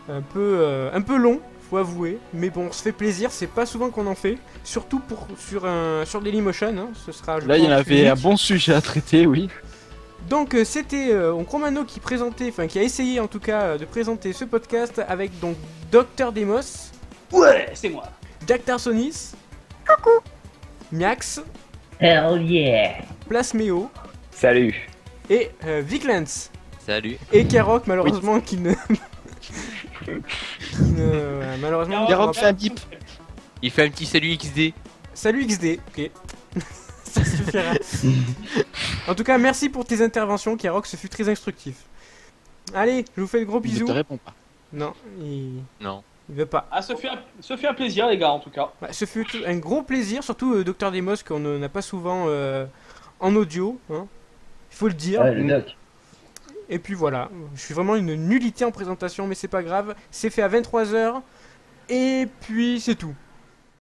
un peu long, faut avouer. Mais bon, on se fait plaisir, c'est pas souvent qu'on en fait. Surtout sur Dailymotion, hein, ce sera... je Là, il y en pense, avait unique. un bon sujet à traiter, oui. Donc c'était Romano qui présentait, enfin qui a essayé en tout cas de présenter ce podcast avec donc Dr Demos, Ouais, c'est moi. Jack Tarsonis, coucou, Miax, Hell yeah! Plasméo, Salut. et Viclens. Salut. Et Karok, malheureusement, qui ne... malheureusement... Karok fait un bip. Il fait un petit salut XD. Salut XD, ok. Ça suffira. En tout cas, merci pour tes interventions, Karok, ce fut très instructif. Allez, je vous fais de gros Je bisous. te réponds pas. Non, il Non. veut pas. Ah, ce fut un plaisir, les gars, en tout cas. Bah, ce fut un gros plaisir, surtout Dr Demos qu'on n'a pas souvent en audio, hein. Il faut le dire. Ouais, le doc. Et puis voilà, je suis vraiment une nullité en présentation, mais c'est pas grave, c'est fait à 23h, et puis c'est tout.